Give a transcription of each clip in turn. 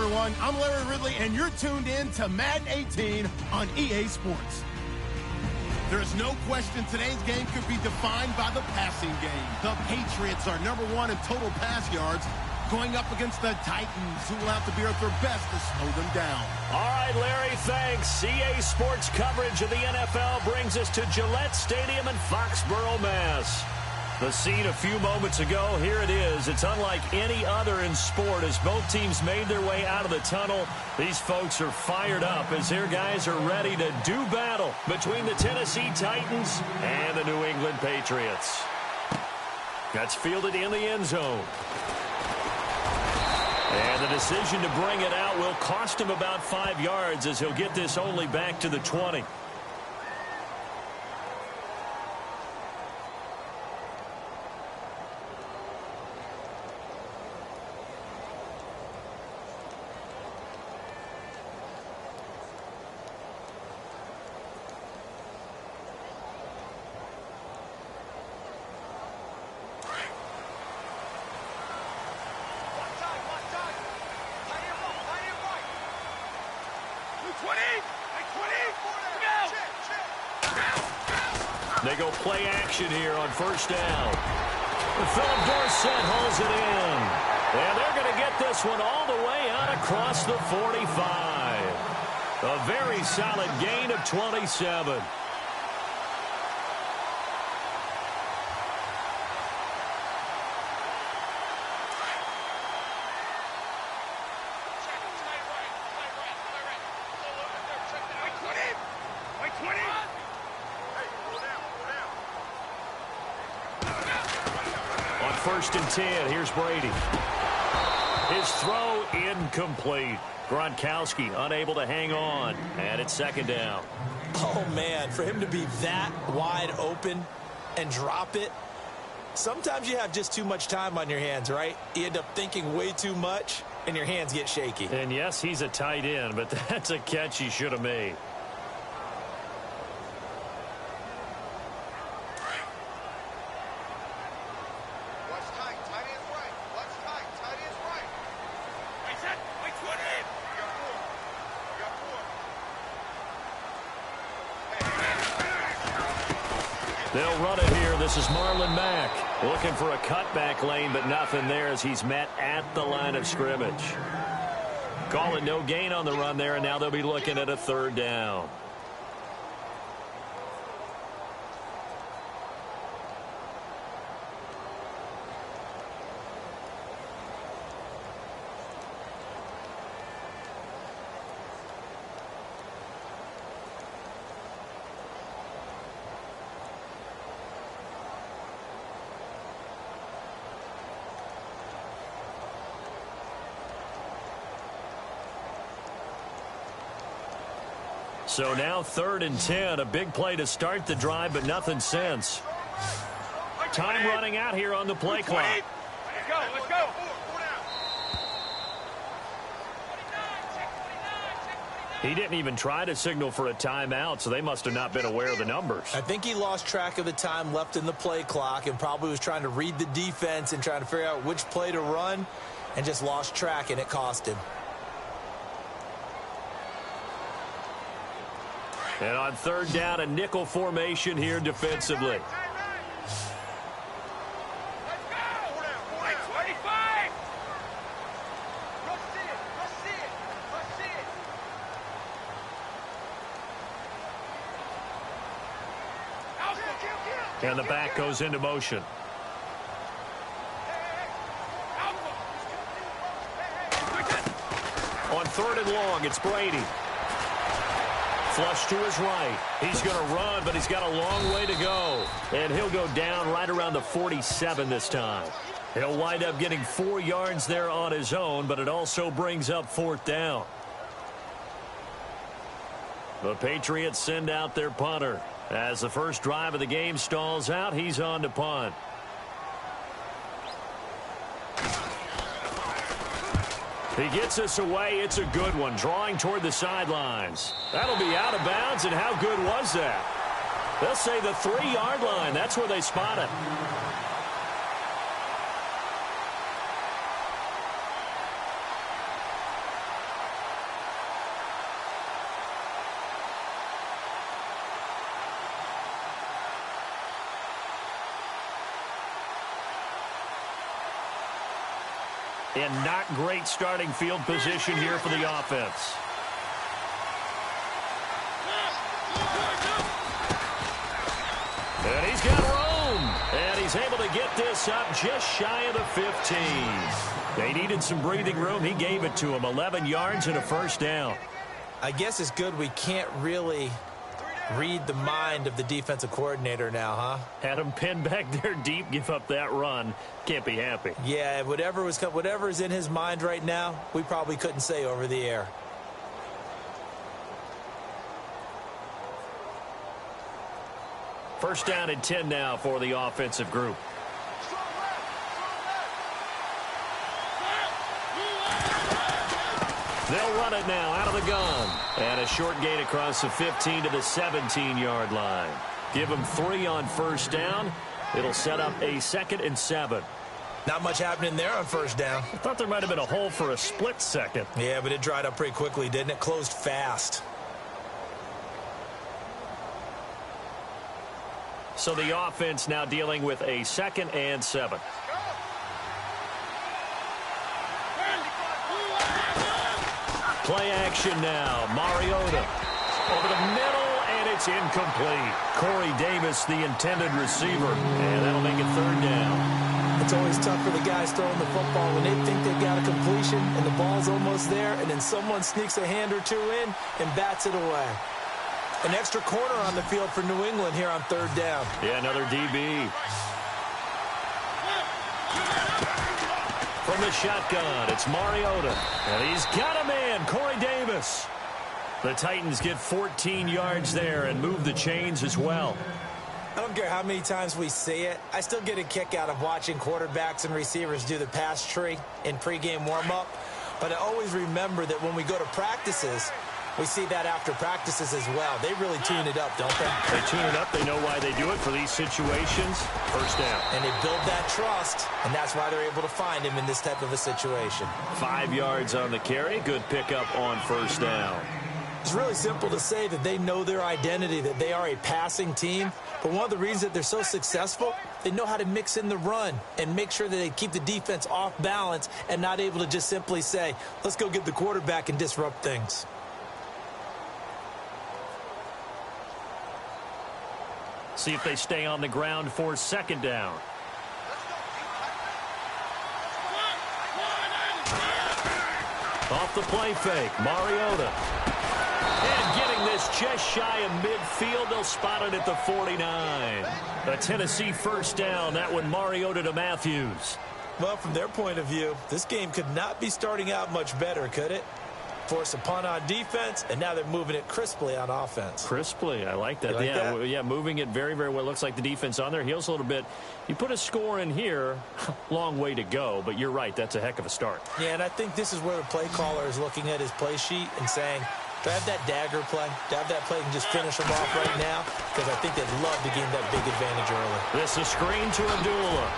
everyone. I'm Larry Ridley, and you're tuned in to Madden 18 on EA Sports. There's no question today's game could be defined by the passing game. The Patriots are #1 in total pass yards, going up against the Titans, who will have to be at their best to slow them down. All right, Larry, thanks. EA Sports coverage of the NFL brings us to Gillette Stadium in Foxborough, Mass. The scene a few moments ago, here it is. It's unlike any other in sport as both teams made their way out of the tunnel. These folks are fired up as their guys are ready to do battle between the Tennessee Titans and the New England Patriots. That's fielded in the end zone. And the decision to bring it out will cost him about 5 yards as he'll get this only back to the 20. They go play action here on first down. Philip Dorsett hauls it in. And they're going to get this one all the way out across the 45. A very solid gain of 27. First and 10. Here's Brady. His throw incomplete. Gronkowski unable to hang on. And it's second down. Oh, man, for him to be that wide open and drop it, sometimes you have just too much time on your hands, right? You end up thinking way too much, and your hands get shaky. And, yes, he's a tight end, but that's a catch he should have made. They'll run it here. This is Marlon Mack looking for a cutback lane, but nothing there as he's met at the line of scrimmage. Calling no gain on the run there, and now they'll be looking at a third down. So now 3rd and 10, a big play to start the drive, but nothing since. Time running out here on the play clock. Let's go, let's go. He didn't even try to signal for a timeout, so they must have not been aware of the numbers. I think he lost track of the time left in the play clock and probably was trying to read the defense and trying to figure out which play to run and just lost track, and it cost him. And on 3rd down, a nickel formation here defensively. And the back goes into motion. On 3rd and long, it's Brady. Flush to his right. He's going to run, but he's got a long way to go. And he'll go down right around the 47 this time. He'll wind up getting 4 yards there on his own, but it also brings up 4th down. The Patriots send out their punter. As the first drive of the game stalls out, he's on to punt. He gets us away. It's a good one, drawing toward the sidelines. That'll be out of bounds, and how good was that? They'll say the 3-yard line. That's where they spot it. And not great starting field position here for the offense. And he's got room. And he's able to get this up just shy of the 15. They needed some breathing room. He gave it to him. 11 yards and a first down. I guess it's good we can't really read the mind of the defensive coordinator now, huh? Had him pinned back there deep, give up that run. Can't be happy. Yeah, whatever's in his mind right now, we probably couldn't say over the air. First down and 10 now for the offensive group. They'll run it now out of the gun. And a short gain across the 15 to the 17-yard line. Give them 3 on first down. It'll set up a 2nd and 7. Not much happening there on first down. I thought there might have been a hole for a split second. Yeah, but it dried up pretty quickly, didn't it? Closed fast. So the offense now dealing with a 2nd and 7. Play action now. Mariota over the middle, and it's incomplete. Corey Davis, the intended receiver, and that'll make it 3rd down. It's always tough for the guys throwing the football when they think they've got a completion and the ball's almost there, and then someone sneaks a hand or two in and bats it away. An extra corner on the field for New England here on 3rd down. Yeah, another DB. From the shotgun, it's Mariota. And he's got a man, Corey Davis. The Titans get 14 yards there and move the chains as well. I don't care how many times we see it. I still get a kick out of watching quarterbacks and receivers do the pass tree in pregame warm-up. But I always remember that when we go to practices, we see that after practices as well. They really tune it up, don't they? They tune it up. They know why they do it for these situations. First down. And they build that trust, and that's why they're able to find him in this type of a situation. 5 yards on the carry. Good pickup on first down. It's really simple to say that they know their identity, that they are a passing team. But one of the reasons that they're so successful, they know how to mix in the run and make sure that they keep the defense off balance and not able to just simply say, let's go get the quarterback and disrupt things. See if they stay on the ground for 2nd down. Off the play fake, Mariota. And getting this just shy of midfield, they'll spot it at the 49. A Tennessee first down, that one Mariota to Matthews. Well, from their point of view, this game could not be starting out much better, could it? Force a punt on defense, and now they're moving it crisply on offense. Crisply, I like that. Like that? Yeah, moving it very, very well. Looks like the defense on their heels a little bit. You put a score in here, long way to go, but you're right, that's a heck of a start. Yeah, and I think this is where the play caller is looking at his play sheet and saying, do I have that dagger play? Do I have that play and just finish them off right now? Because I think they'd love to gain that big advantage early. This is screen to Abdullah.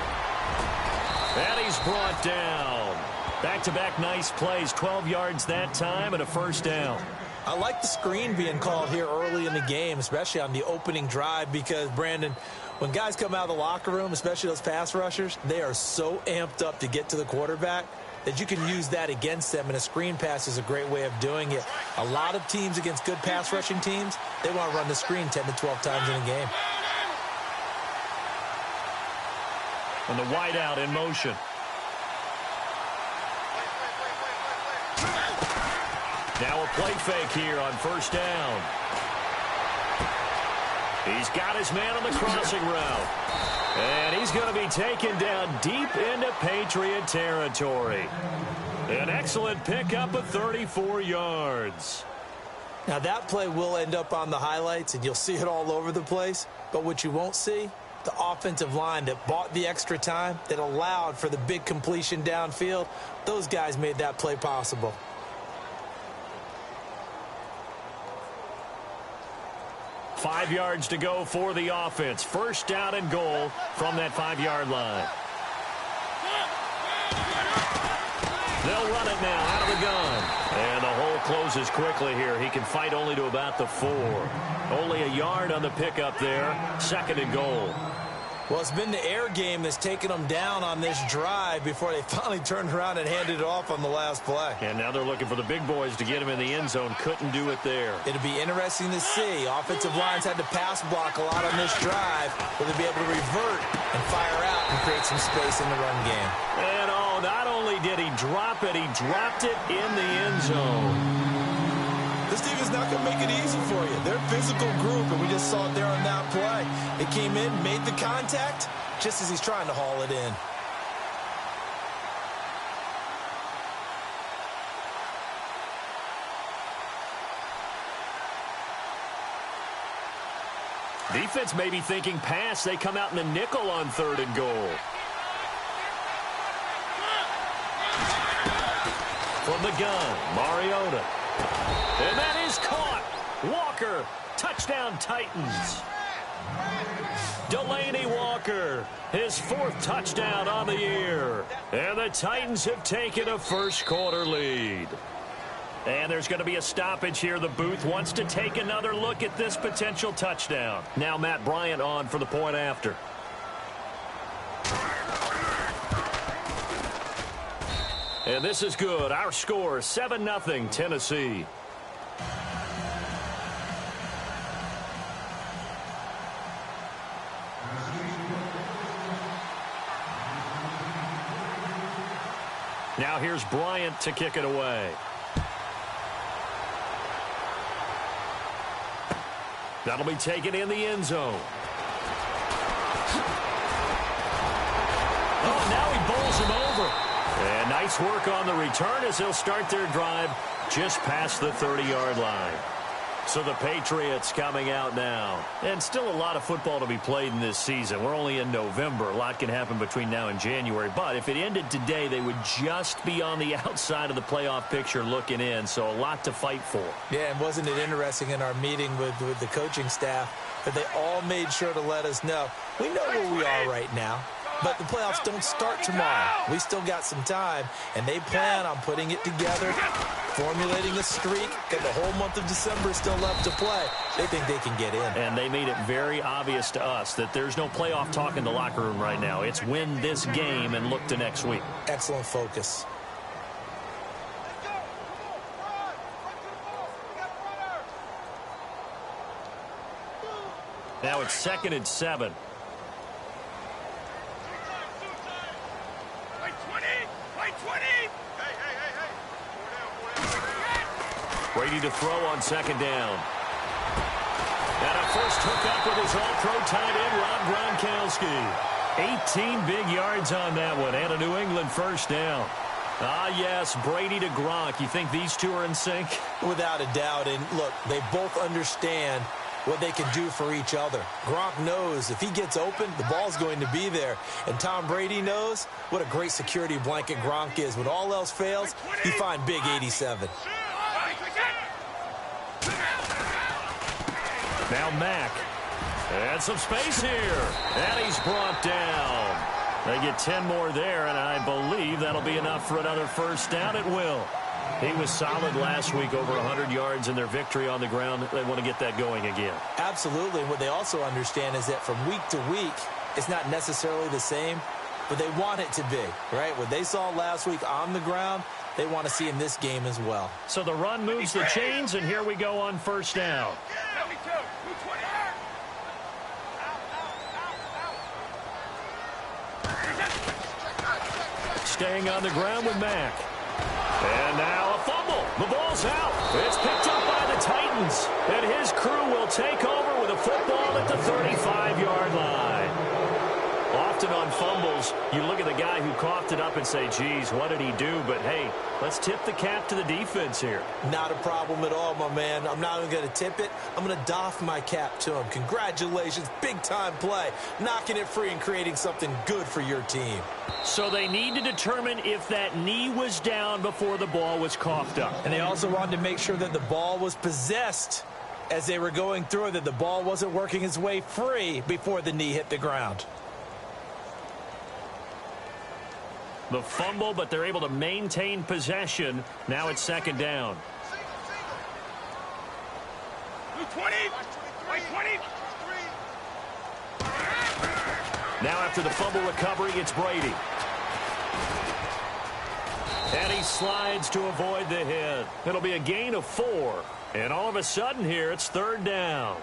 And he's brought down. Back-to-back nice plays, 12 yards that time and a first down. I like the screen being called here early in the game, especially on the opening drive, because, Brandon, when guys come out of the locker room, especially those pass rushers, they are so amped up to get to the quarterback that you can use that against them, and a screen pass is a great way of doing it. A lot of teams against good pass rushing teams, they want to run the screen 10 to 12 times in a game. And the wideout in motion. Now a play fake here on first down. He's got his man on the crossing route. And he's going to be taken down deep into Patriot territory. An excellent pickup of 34 yards. Now that play will end up on the highlights, and you'll see it all over the place. But what you won't see, the offensive line that bought the extra time, that allowed for the big completion downfield, those guys made that play possible. Five yards to go for the offense. First down and goal from that 5-yard line. They'll run it now out of the gun. And the hole closes quickly here. He can fight only to about the 4. Only a yard on the pickup there. 2nd and goal. Well, it's been the air game that's taken them down on this drive before they finally turned around and handed it off on the last play. And now they're looking for the big boys to get him in the end zone. Couldn't do it there. It'll be interesting to see. Offensive lines had to pass block a lot on this drive. Will they be able to revert and fire out and create some space in the run game? And not only did he drop it, he dropped it in the end zone. This team is not going to make it easy for you. They're a physical group, and we just saw it there on that play. It came in, made the contact, just as he's trying to haul it in. Defense may be thinking pass. They come out in the nickel on 3rd and goal. From the gun, Mariota. And that is caught. Walker, touchdown Titans. Delaney Walker, his 4th touchdown on the year. And the Titans have taken a first-quarter lead. And there's going to be a stoppage here. The booth wants to take another look at this potential touchdown. Now Matt Bryant on for the point after. And this is good. Our score, 7-0 Tennessee. Now here's Bryant to kick it away. That'll be taken in the end zone. Oh, now he bowls him over. And nice work on the return as he'll start their drive just past the 30-yard line. So the Patriots coming out now. And still a lot of football to be played in this season. We're only in November. A lot can happen between now and January. But if it ended today, they would just be on the outside of the playoff picture looking in. So a lot to fight for. Yeah, and wasn't it interesting in our meeting with the coaching staff that they all made sure to let us know, we know where we are right now. But the playoffs don't start tomorrow. We still got some time, and they plan on putting it together, formulating a streak, and the whole month of December is still left to play. They think they can get in. And they made it very obvious to us that there's no playoff talk in the locker room right now. It's win this game and look to next week. Excellent focus. Now it's 2nd and 7. Brady to throw on 2nd down. And a first hookup with his all-pro tight end, Rob Gronkowski. 18 big yards on that one, and a New England first down. Ah, yes, Brady to Gronk. You think these two are in sync? Without a doubt. And, look, they both understand what they can do for each other. Gronk knows if he gets open, the ball's going to be there. And Tom Brady knows what a great security blanket Gronk is. When all else fails, you find big 87. Now Mack. And some space here. And he's brought down. They get 10 more there, and I believe that'll be enough for another first down. It will. He was solid last week, over 100 yards in their victory on the ground. They want to get that going again. Absolutely. And what they also understand is that from week to week, it's not necessarily the same, but they want it to be, right? What they saw last week on the ground, they want to see in this game as well. So the run moves the chains, and here we go on first down. Staying on the ground with Mack. And now a fumble. The ball's out. It's picked up by the Titans. And his crew will take over with a football at the 35-yard line. Often on fumbles, you look at the guy who coughed it up and say, geez, what did he do? But, hey, let's tip the cap to the defense here. Not a problem at all, my man. I'm not even going to tip it. I'm going to doff my cap to him. Congratulations. Big-time play. Knocking it free and creating something good for your team. So they need to determine if that knee was down before the ball was coughed up. And they also wanted to make sure that the ball was possessed as they were going through it, that the ball wasn't working its way free before the knee hit the ground. The fumble, but they're able to maintain possession. Now it's second down. 20. Now after the fumble recovery, it's Brady. And he slides to avoid the hit. It'll be a gain of 4. And all of a sudden here, it's 3rd down.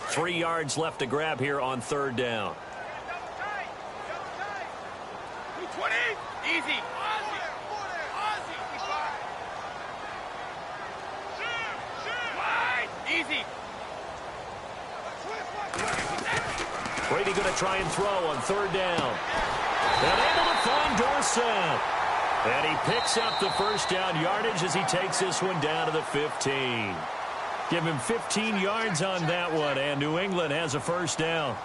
Three yards left to grab here on 3rd down. 20. Easy. Wide. Easy. Brady going to try and throw on 3rd down. And able to find Dorsett. And he picks up the 1st down yardage as he takes this one down to the 15. Give him 15 yards on that one, and New England has a 1st down.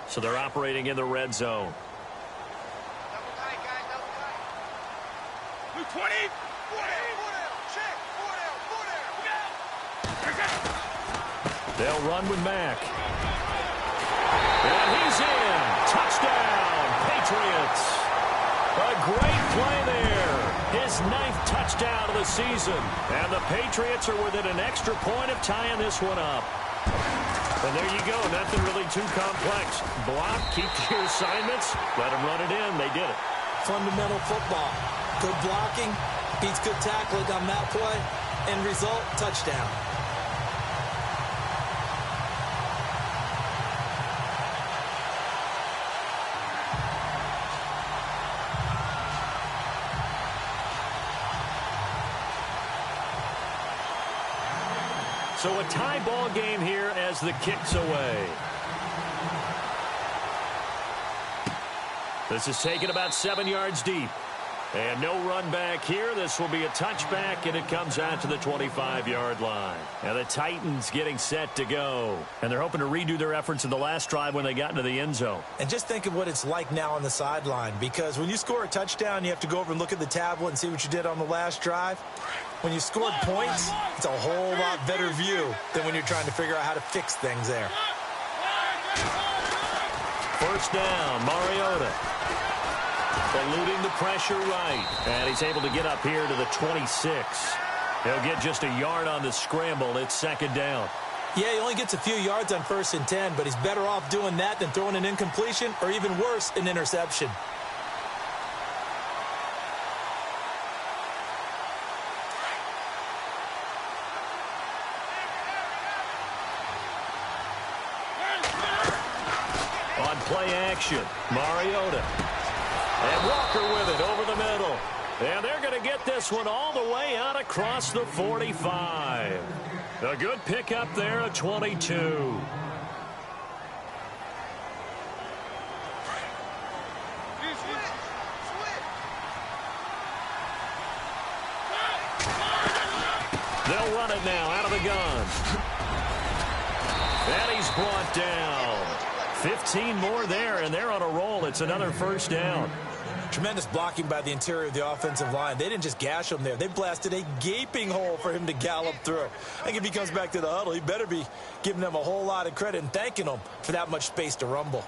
So they're operating in the red zone. Double tight, guys. Double tight. 20. They'll run with Mack. And he's in. Touchdown, Patriots. A great play there. His 9th touchdown of the season. And the Patriots are within an extra point of tying this one up. And there you go. Nothing really too complex. Block, keep your assignments, let them run it in. They did it. Fundamental football. Good blocking, beats good tackling on that play. End result, touchdown. So a tie ball game here as the kick's away. This is taken about 7 yards deep. And no run back here. This will be a touchback, and it comes out to the 25-yard line. And the Titans getting set to go. And they're hoping to redo their efforts in the last drive when they got into the end zone. And just think of what it's like now on the sideline, because when you score a touchdown, you have to go over and look at the tablet and see what you did on the last drive. When you scored points, it's a whole lot better view than when you're trying to figure out how to fix things there. 1st down, Mariota. Eluding the pressure right. And he's able to get up here to the 26. He'll get just a yard on the scramble. It's 2nd down. Yeah, he only gets a few yards on 1st and 10, but he's better off doing that than throwing an incompletion or even worse, an interception. On play action, Mariota. And Walker with it over the middle. And they're going to get this one all the way out across the 45. A good pickup there at 22. They'll run it now out of the gun. And he's brought down. 15 more there, and they're on a roll. It's another 1st down. Tremendous blocking by the interior of the offensive line. They didn't just gash him there. They blasted a gaping hole for him to gallop through. I think if he comes back to the huddle, he better be giving them a whole lot of credit and thanking them for that much space to rumble.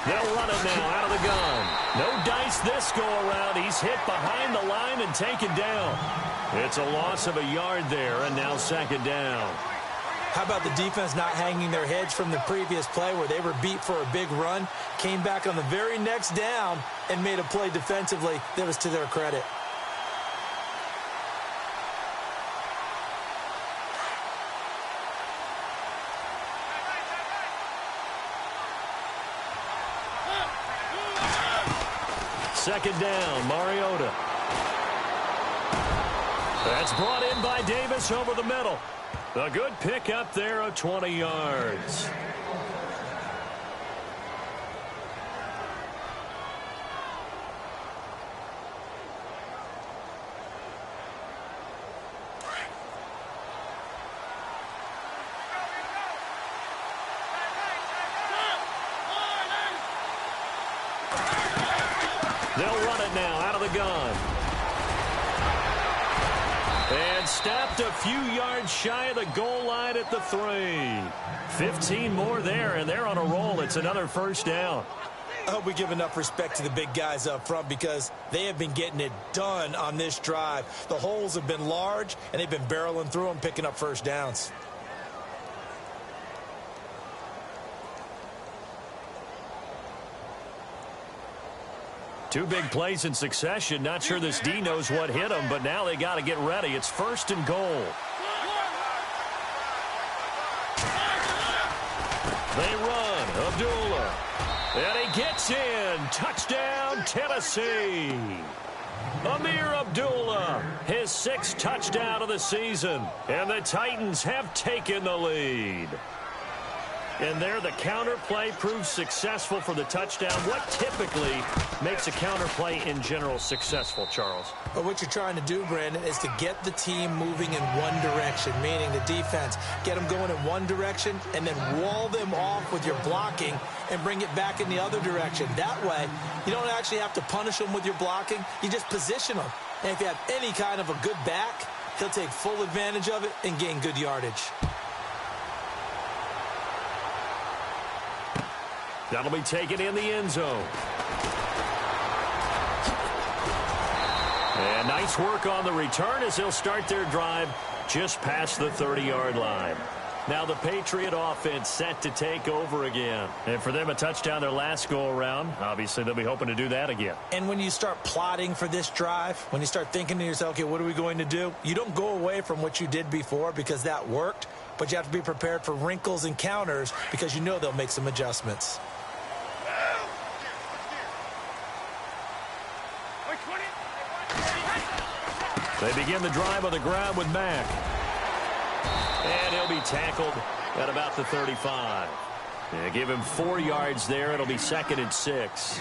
They'll run it now out of the gun. No dice this go-around. He's hit behind the line and taken down. It's a loss of a yard there, and now 2nd down. How about the defense not hanging their heads from the previous play where they were beat for a big run, came back on the very next down and made a play defensively that was to their credit. Second down, Mariota. That's brought in by Davis over the middle. A good pick up there of 20 yards. They'll run it now out of the gun. And stopped a few yards shy of the goal line at the 3. 15 more there, and they're on a roll. It's another first down. I hope we give enough respect to the big guys up front because they have been getting it done on this drive. The holes have been large, and they've been barreling through them, picking up first downs. Two big plays in succession. Not sure this D knows what hit him, but now they got to get ready. It's first and goal. They run. Abdullah. And he gets in. Touchdown, Tennessee. Amir Abdullah, his 6th touchdown of the season. And the Titans have taken the lead. And there, the counter play proves successful for the touchdown. What typically makes a counter play in general successful, Charles? But what you're trying to do, Brandon, is to get the team moving in one direction, meaning the defense. Get them going in one direction and then wall them off with your blocking and bring it back in the other direction. That way, you don't actually have to punish them with your blocking. You just position them. And if you have any kind of a good back, he'll take full advantage of it and gain good yardage. That'll be taken in the end zone. And nice work on the return as they'll start their drive just past the 30-yard line. Now the Patriot offense set to take over again. And for them, a touchdown their last go-around. Obviously, they'll be hoping to do that again. And when you start plotting for this drive, when you start thinking to yourself, okay, what are we going to do? You don't go away from what you did before because that worked, but you have to be prepared for wrinkles and counters because you know they'll make some adjustments. They begin the drive on the ground with Mack. And he'll be tackled at about the 35. Yeah, give him 4 yards there. It'll be 2nd and 6.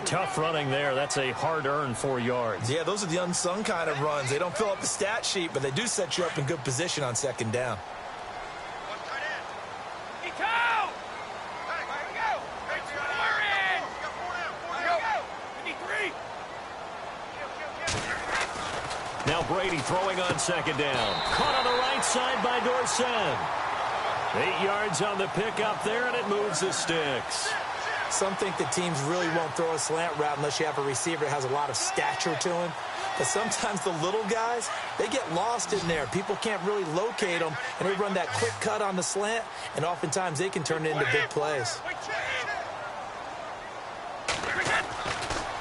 Tough running there. That's a hard-earned 4 yards. Yeah, those are the unsung kind of runs. They don't fill up the stat sheet, but they do set you up in good position on 2nd down. Now Brady throwing on 2nd down. Caught on the right side by Dorsett. 8 yards on the pickup there, and it moves the sticks. Some think that teams really won't throw a slant route unless you have a receiver that has a lot of stature to him. But sometimes the little guys, they get lost in there. People can't really locate them, and they run that quick cut on the slant, and oftentimes they can turn it into big plays.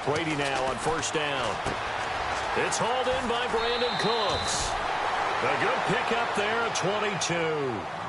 Brady now on 1st down. It's hauled in by Brandon Cooks. A good pickup there at 22.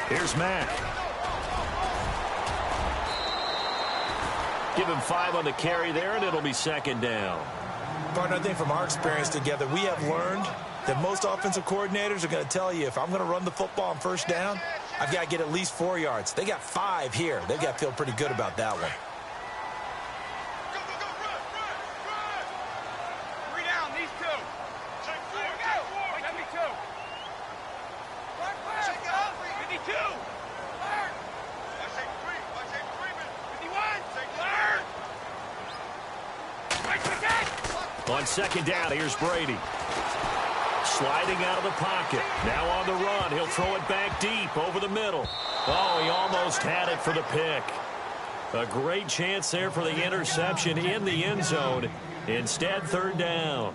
Here's Mack. Give him 5 on the carry there, and it'll be 2nd down. Partner, I think from our experience together, we have learned that most offensive coordinators are going to tell you, if I'm going to run the football on 1st down, I've got to get at least 4 yards. They got 5 here. They've got to feel pretty good about that one. On 2nd down, here's Brady. Sliding out of the pocket. Now on the run. He'll throw it back deep over the middle. Oh, he almost had it for the pick. A great chance there for the interception in the end zone. Instead, 3rd down.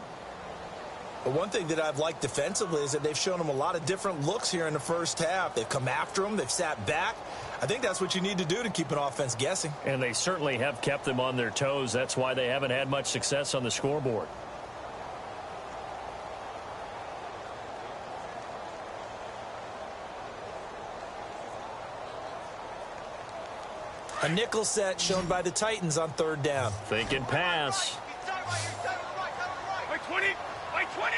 But one thing that I've liked defensively is that they've shown them a lot of different looks here in the first half. They've come after them. They've sat back. I think that's what you need to do to keep an offense guessing. And they certainly have kept them on their toes. That's why they haven't had much success on the scoreboard. A nickel set shown by the Titans on third down. Thinking pass. By 20. By 20.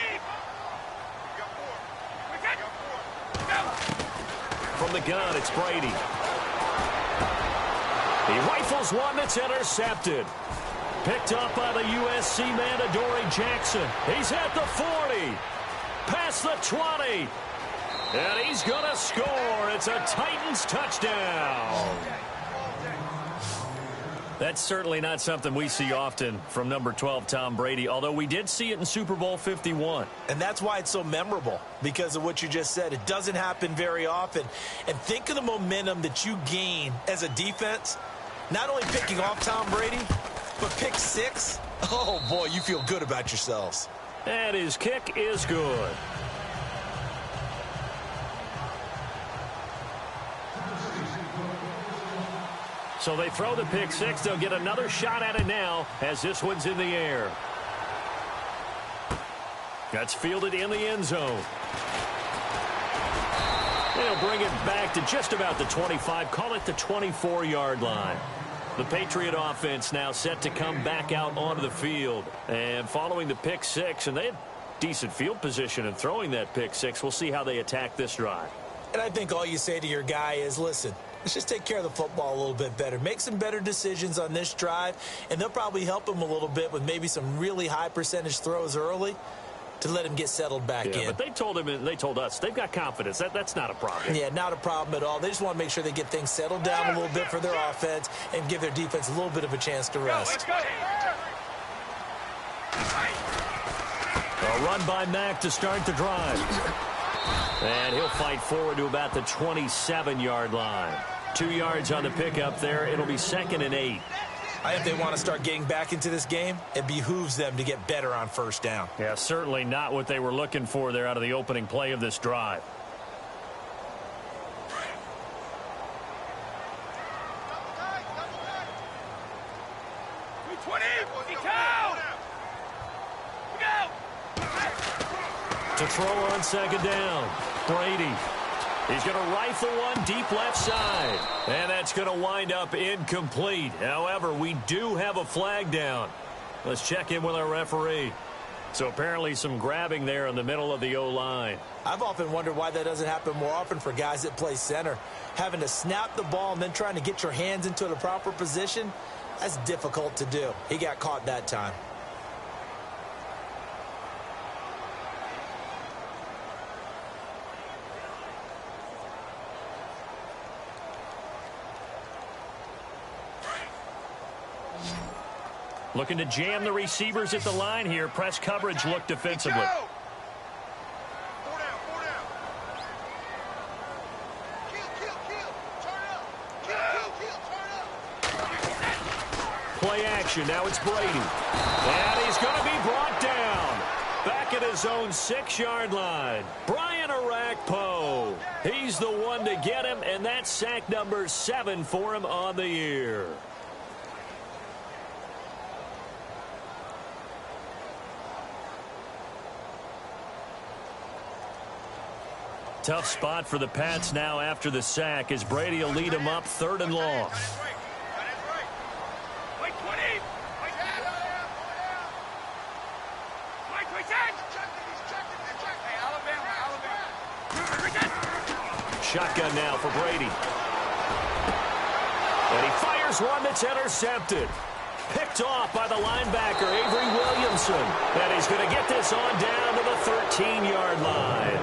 From the gun, it's Brady. He rifles one that's intercepted. Picked up by the USC man, Adoree Jackson. He's at the 40. Past the 20. And he's going to score. It's a Titans touchdown. That's certainly not something we see often from number 12, Tom Brady, although we did see it in Super Bowl 51. And that's why it's so memorable, because of what you just said. It doesn't happen very often. And think of the momentum that you gain as a defense, not only picking off Tom Brady, but pick six. Oh, boy, you feel good about yourselves. And his kick is good. So they throw the pick six. They'll get another shot at it now as this one's in the air. That's fielded in the end zone. They'll bring it back to just about the 25. Call it the 24-yard line. The Patriot offense now set to come back out onto the field. And following the pick six, and they had decent field position in throwing that pick six. We'll see how they attack this drive. And I think all you say to your guy is, listen, let's just take care of the football a little bit better. Make some better decisions on this drive, and they'll probably help him a little bit with maybe some really high percentage throws early to let him get settled back in. But they told him, and they told us, they've got confidence. That's not a problem. Yeah, not a problem at all. They just want to make sure they get things settled down a little bit for their offense and give their defense a little bit of a chance to rest. A run by Mack to start the drive. And he'll fight forward to about the 27-yard line. 2 yards on the pickup there. It'll be 2nd and 8. I think they want to start getting back into this game. It behooves them to get better on first down. Yeah, certainly not what they were looking for there out of the opening play of this drive. To throw on 2nd down, Brady. He's going to rifle one deep left side. And that's going to wind up incomplete. However, we do have a flag down. Let's check in with our referee. So apparently some grabbing there in the middle of the O-line. I've often wondered why that doesn't happen more often for guys that play center. Having to snap the ball and then trying to get your hands into the proper position, that's difficult to do. He got caught that time. Looking to jam the receivers at the line here. Press coverage look defensively. Play action. Now it's Brady. And he's going to be brought down. Back at his own 6-yard line. Brian Arakpo. He's the one to get him, and that's sack number 7 for him on the year. Tough spot for the Pats now after the sack as Brady will lead them up 3rd and long. Shotgun now for Brady. And he fires one that's intercepted. Picked off by the linebacker, Avery Williamson. And he's going to get this on down to the 13-yard line.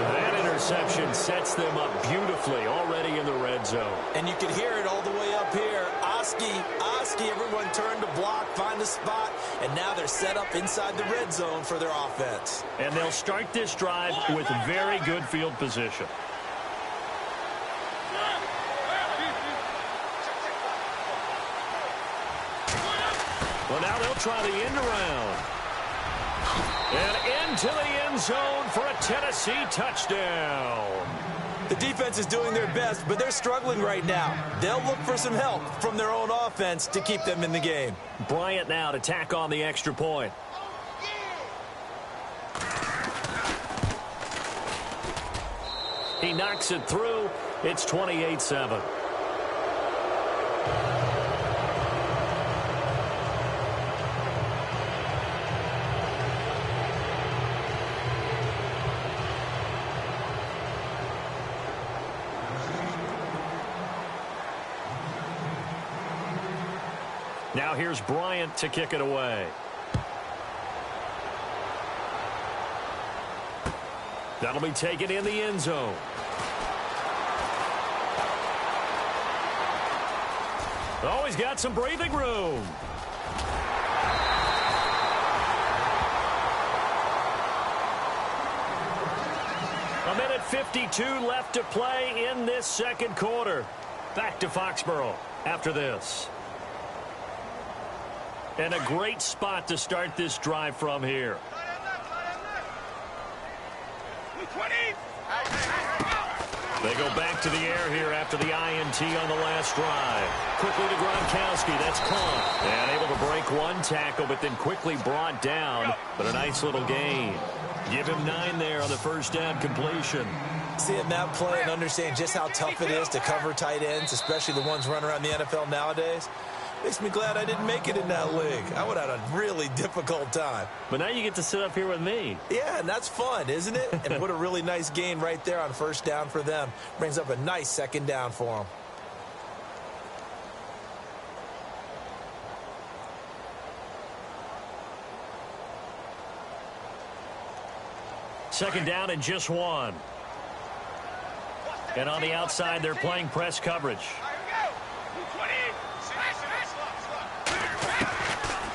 That interception sets them up beautifully already in the red zone. And you can hear it all the way up here. Oski, everyone turned to block, find a spot, and now they're set up inside the red zone for their offense. And they'll start this drive with very good field position. Well, now they'll try the end around. And into the end zone for a Tennessee touchdown. The defense is doing their best, but they're struggling right now. They'll look for some help from their own offense to keep them in the game. Bryant now to tack on the extra point. He knocks it through. It's 28-7. Now here's Bryant to kick it away. That'll be taken in the end zone. Oh, he's got some breathing room. A minute 52 left to play in this second quarter. Back to Foxborough after this. And a great spot to start this drive from here. They go back to the air here after the INT on the last drive. Quickly to Gronkowski. That's caught. And able to break one tackle, but then quickly brought down. But a nice little gain. Give him 9 there on the first down completion. Seeing that play and understand just how tough it is to cover tight ends, especially the ones running around the NFL nowadays, makes me glad I didn't make it in that league. I would have had a really difficult time. But now you get to sit up here with me. Yeah, and that's fun, isn't it? And what a really nice gain right there on first down for them. Brings up a nice second down for them. Second down and just 1. And on the outside, they're playing press coverage.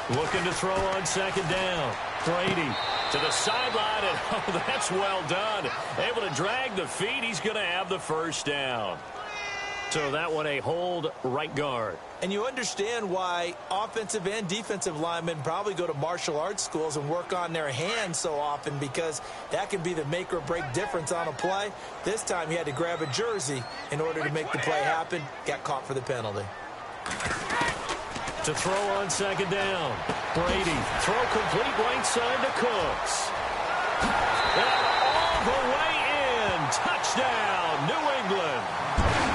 Looking to throw on second down. Brady to the sideline, and oh, that's well done. Able to drag the feet. He's going to have the first down. So that one a hold right guard. And you understand why offensive and defensive linemen probably go to martial arts schools and work on their hands so often, because that can be the make or break difference on a play. This time he had to grab a jersey in order to make the play happen. Got caught for the penalty. To throw on second down. Brady, throw complete right side to Cooks. And all the way in. Touchdown, New England.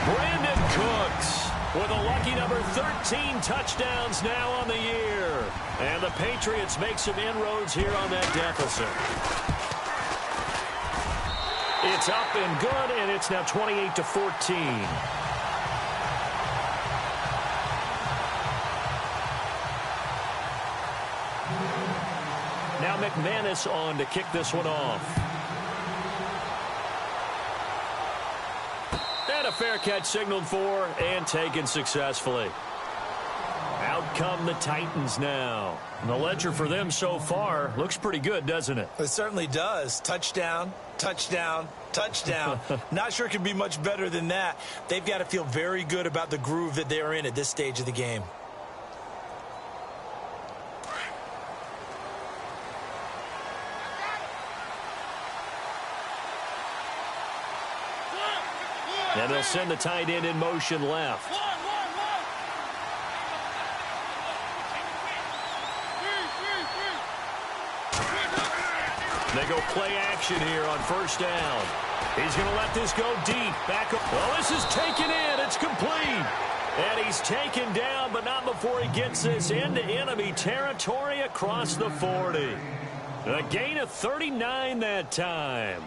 Brandon Cooks with a lucky number 13 touchdowns now on the year. And the Patriots make some inroads here on that deficit. It's up and good, and it's now 28-14. Now McManus on to kick this one off. And a fair catch signaled for and taken successfully. Out come the Titans now. The ledger for them so far looks pretty good, doesn't it? It certainly does. Touchdown, touchdown, touchdown. Not sure it can be much better than that. They've got to feel very good about the groove that they're in at this stage of the game. And they'll send the tight end in motion left. They go play action here on first down. He's going to let this go deep. Back up. Well, this is taken in. It's complete. And he's taken down, but not before he gets this into enemy territory across the 40. A gain of 39 that time.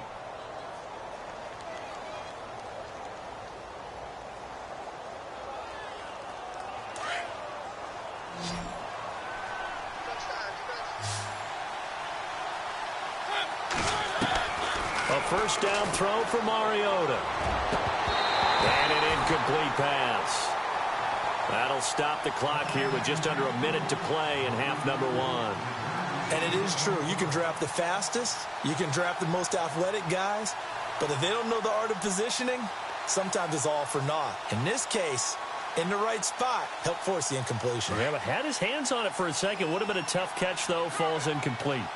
A first down throw for Mariota. And an incomplete pass. That'll stop the clock here with just under a minute to play in half number 1. And it is true. You can draft the fastest. You can draft the most athletic guys. But if they don't know the art of positioning, sometimes it's all for naught. In this case, in the right spot, help force the incompletion. Yeah, but had his hands on it for a second. Would have been a tough catch, though. Falls incomplete.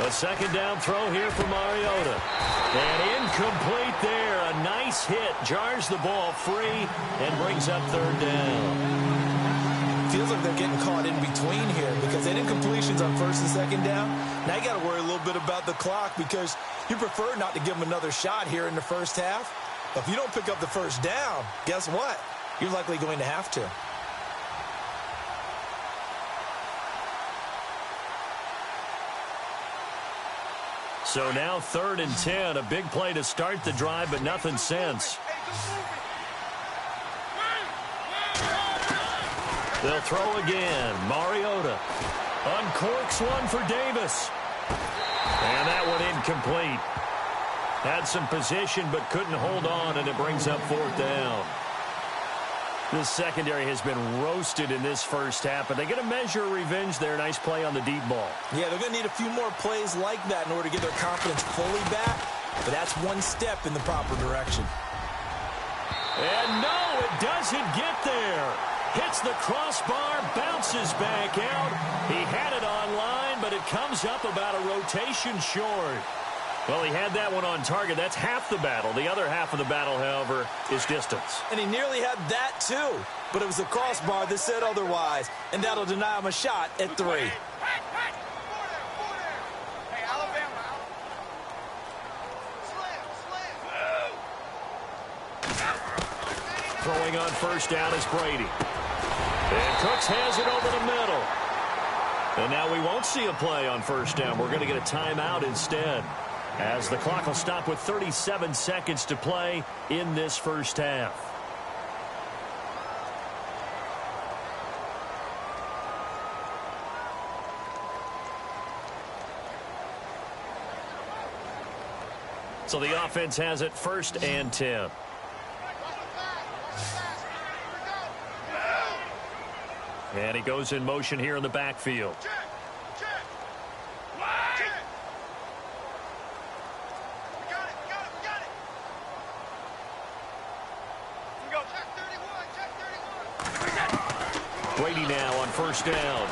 A second down throw here for Mariota. And incomplete there. A nice hit. Jars the ball free and brings up third down. Feels like they're getting caught in between here because they did incompletions on first and second down. Now you got to worry a little bit about the clock because you prefer not to give them another shot here in the first half. But if you don't pick up the first down, guess what? You're likely going to have to. So now 3rd and 10. A big play to start the drive, but nothing since. They'll throw again. Mariota uncorks one for Davis. And that one incomplete. Had some position, but couldn't hold on, and it brings up 4th down. This secondary has been roasted in this first half, but they're going to measure revenge there. Nice play on the deep ball. Yeah, they're going to need a few more plays like that in order to get their confidence fully back, but that's one step in the proper direction. And no, it doesn't get there. Hits the crossbar, bounces back out. He had it on line, but it comes up about a rotation short. Well, he had that one on target. That's half the battle. The other half of the battle, however, is distance. And he nearly had that, too. But it was the crossbar that said otherwise. And that'll deny him a shot at 3. Hey, Alabama. Slam. Throwing on first down is Brady. And Cooks has it over the middle. And now we won't see a play on first down. We're going to get a timeout instead, as the clock will stop with 37 seconds to play in this first half. So the offense has it 1st and 10. And he goes in motion here in the backfield. Brady now on first down.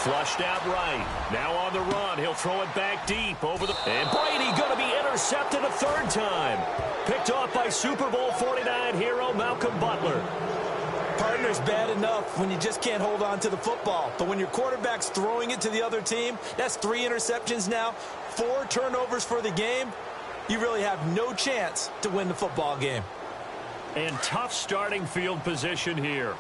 Flushed out right. Now on the run. He'll throw it back deep over the... And Brady going to be intercepted a 3rd time. Picked off by Super Bowl 49 hero Malcolm Butler. Partner's bad enough when you just can't hold on to the football. But when your quarterback's throwing it to the other team, that's 3 interceptions now, 4 turnovers for the game. You really have no chance to win the football game. And tough starting field position here.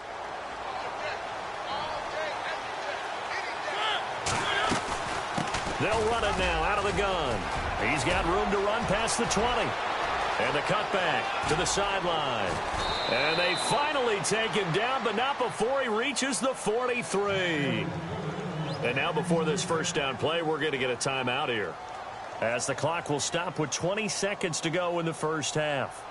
They'll run it now out of the gun. He's got room to run past the 20. And the cutback to the sideline. And they finally take him down, but not before he reaches the 43. And now before this first down play, we're going to get a timeout here, as the clock will stop with 20 seconds to go in the first half.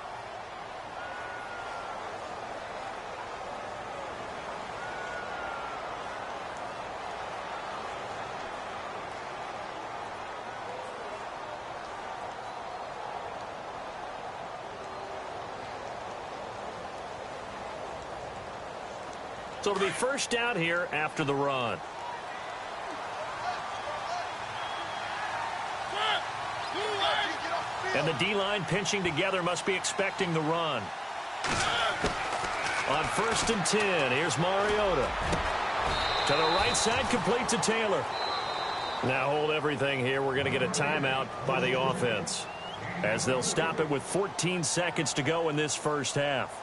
So it'll be first down here after the run. And the D-line pinching together must be expecting the run. On 1st and 10, here's Mariota. To the right side, complete to Taylor. Now hold everything here. We're going to get a timeout by the offense, as they'll stop it with 14 seconds to go in this first half.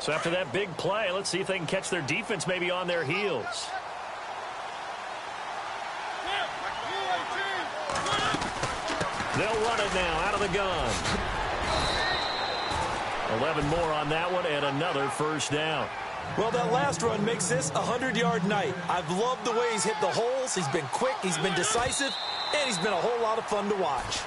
So after that big play, let's see if they can catch their defense maybe on their heels. They'll run it now out of the gun. 11 more on that one and another first down. Well, that last run makes this a 100-yard night. I've loved the way he's hit the holes. He's been quick, he's been decisive, and he's been a whole lot of fun to watch.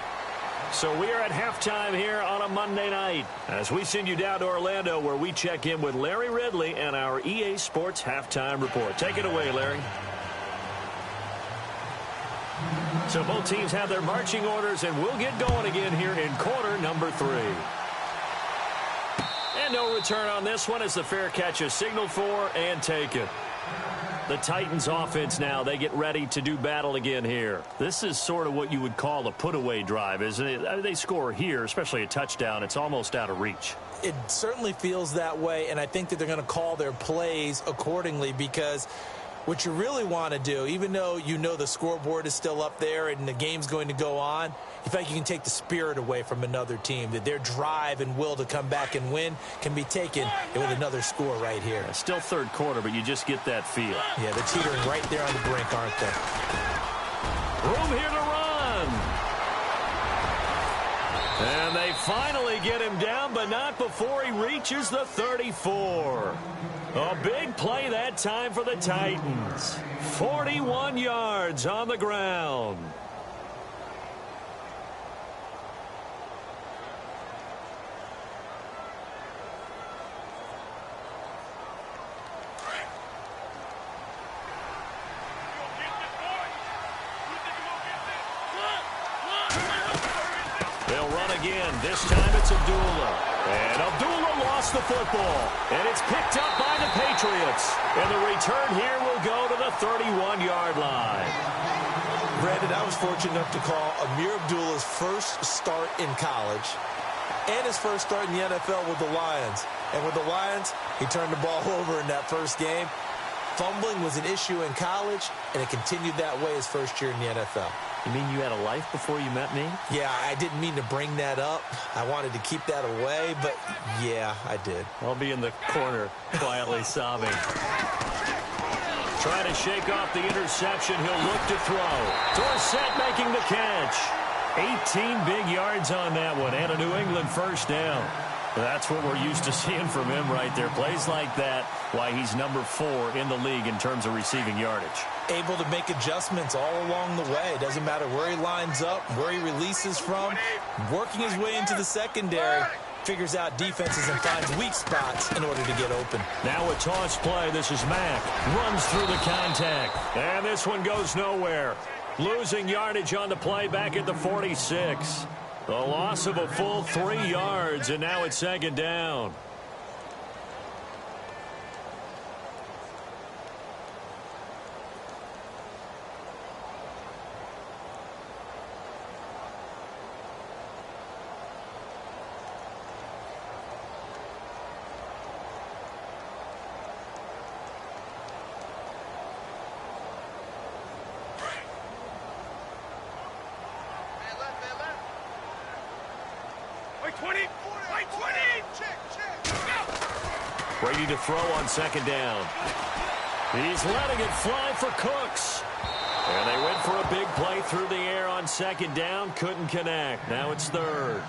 So we are at halftime here on a Monday night, as we send you down to Orlando, where we check in with Larry Ridley and our EA Sports Halftime Report. Take it away, Larry. So both teams have their marching orders, and we'll get going again here in quarter number 3. And no return on this one as the fair catch is signaled for and taken. The Titans offense now, they get ready to do battle again here. This is sort of what you would call a put-away drive, isn't it? I mean, they score here, especially a touchdown. It's almost out of reach. It certainly feels that way, and I think that they're going to call their plays accordingly, because what you really want to do, even though you know the scoreboard is still up there and the game's going to go on, you feel like you can take the spirit away from another team, that their drive and will to come back and win can be taken with another score right here. It's still third quarter, but you just get that feel. Yeah, they're teetering right there on the brink, aren't they? Room here to run. And they finally get him down, but not before he reaches the 34. A big play that time for the Titans. 41 yards on the ground. They'll run again. This time it's Abdullah. And Abdullah lost the football. And it's picked up by the Patriots. And the return here will go to the 31-yard line. Brandon, I was fortunate enough to call Amir Abdullah's first start in college and his first start in the NFL with the Lions. And with the Lions, he turned the ball over in that first game. Fumbling was an issue in college, and it continued that way his first year in the NFL. You mean you had a life before you met me? Yeah, I didn't mean to bring that up. I wanted to keep that away, but yeah, I did. I'll be in the corner quietly sobbing. Trying to shake off the interception. He'll look to throw. Dorsett making the catch. 18 big yards on that one, and a New England first down. That's what we're used to seeing from him right there. Plays like that, why he's number 4 in the league in terms of receiving yardage. Able to make adjustments all along the way. Doesn't matter where he lines up, where he releases from. Working his way into the secondary. Figures out defenses and finds weak spots in order to get open. Now a toss play. This is Mack. Runs through the contact. And this one goes nowhere. Losing yardage on the play back at the 46. A loss of a full 3 yards, and now it's second down. Ready to throw on second down. He's letting it fly for Cooks. And they went for a big play through the air on second down. Couldn't connect. Now it's third.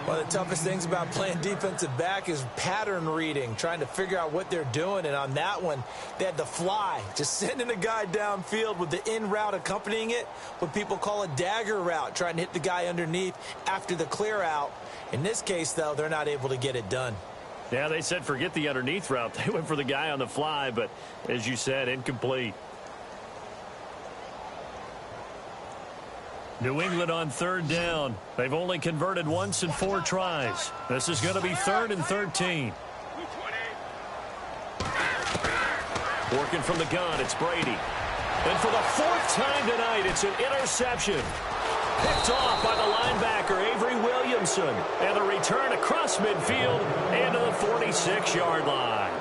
One of the toughest things about playing defensive back is pattern reading, trying to figure out what they're doing. And on that one, they had the fly, just sending a guy downfield with the in route accompanying it, what people call a dagger route, trying to hit the guy underneath after the clear out. In this case, though, they're not able to get it done. Yeah, they said forget the underneath route. They went for the guy on the fly, but as you said, incomplete. New England on third down. They've only converted once in 4 tries. This is going to be 3rd and 13. Working from the gun, it's Brady. And for the 4th time tonight, it's an interception. Picked off by the linebacker, Avery Williamson. And a return across midfield and to the 46-yard line.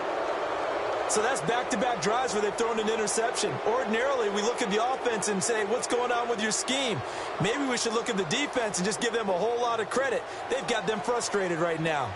So that's back-to-back drives where they've thrown an interception. Ordinarily, we look at the offense and say, what's going on with your scheme? Maybe we should look at the defense and just give them a whole lot of credit. They've got them frustrated right now.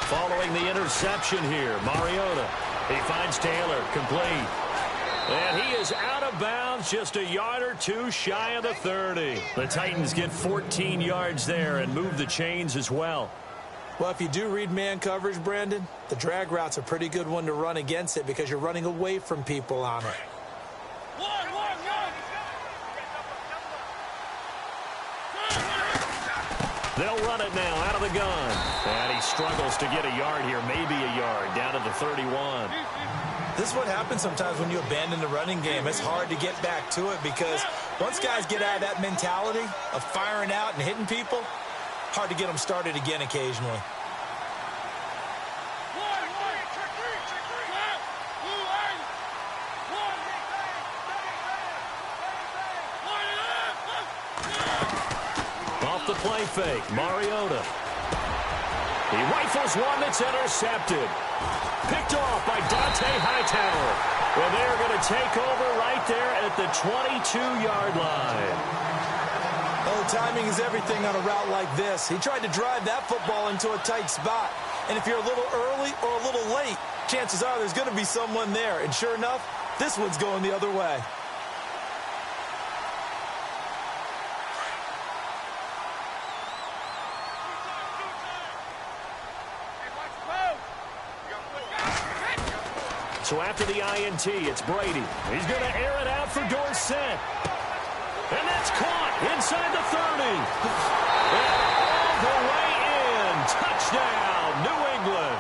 Following the interception here, Mariota. He finds Taylor, complete. And he is out of bounds, just a yard or 2 shy of the 30. The Titans get 14 yards there and move the chains as well. Well, if you do read man coverage, Brandon, the drag route's a pretty good one to run against it because you're running away from people on it. They'll run it now out of the gun. And he struggles to get a yard here, maybe a yard, down to the 31. This is what happens sometimes when you abandon the running game. It's hard to get back to it because once guys get out of that mentality of firing out and hitting people, hard to get them started again occasionally. Off the play fake, Mariota. He rifles one that's intercepted. Picked off by Dante Hightower. Well, they're going to take over right there at the 22-yard line. Oh, timing is everything on a route like this. He tried to drive that football into a tight spot. And if you're a little early or a little late, chances are there's going to be someone there. And sure enough, this one's going the other way. So after the INT, it's Brady. He's going to air it out for Dorsett. And that's caught inside the 30. And all the way in. Touchdown, New England.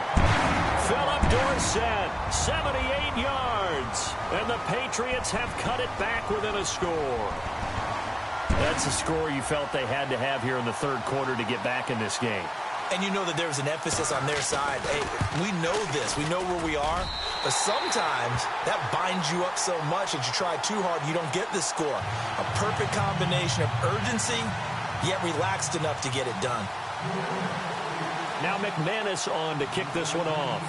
Philip Dorsett, 78 yards. And the Patriots have cut it back within a score. That's a score you felt they had to have here in the third quarter to get back in this game. And you know that there's an emphasis on their side. Hey, we know this. We know where we are. But sometimes that binds you up so much that you try too hard, you don't get the score. A perfect combination of urgency, yet relaxed enough to get it done. Now McManus on to kick this one off.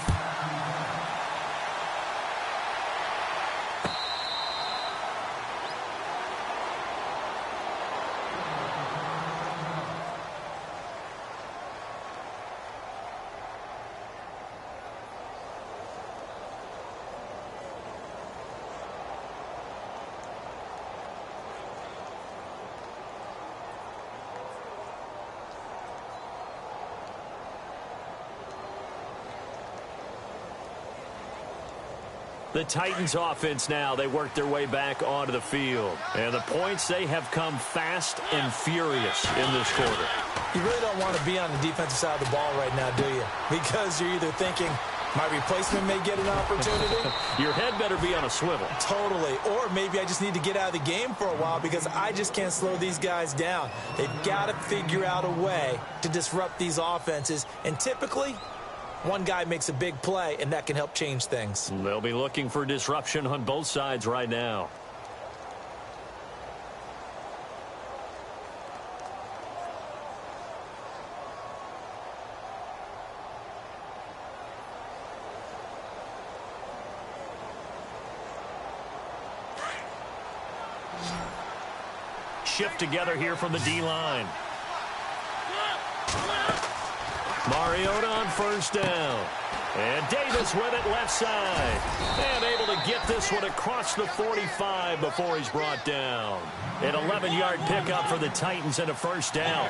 The Titans offense now, they work their way back onto the field. And the points, they have come fast and furious in this quarter. You really don't want to be on the defensive side of the ball right now, do you? Because you're either thinking, my replacement may get an opportunity. Your head better be on a swivel. Totally. Or maybe I just need to get out of the game for a while because I just can't slow these guys down. They've got to figure out a way to disrupt these offenses. And typically, one guy makes a big play, and that can help change things. They'll be looking for disruption on both sides right now. Shift together here from the D-line. Mariota on first down. And Davis with it left side. And able to get this one across the 45 before he's brought down. An 11-yard pickup for the Titans and a first down.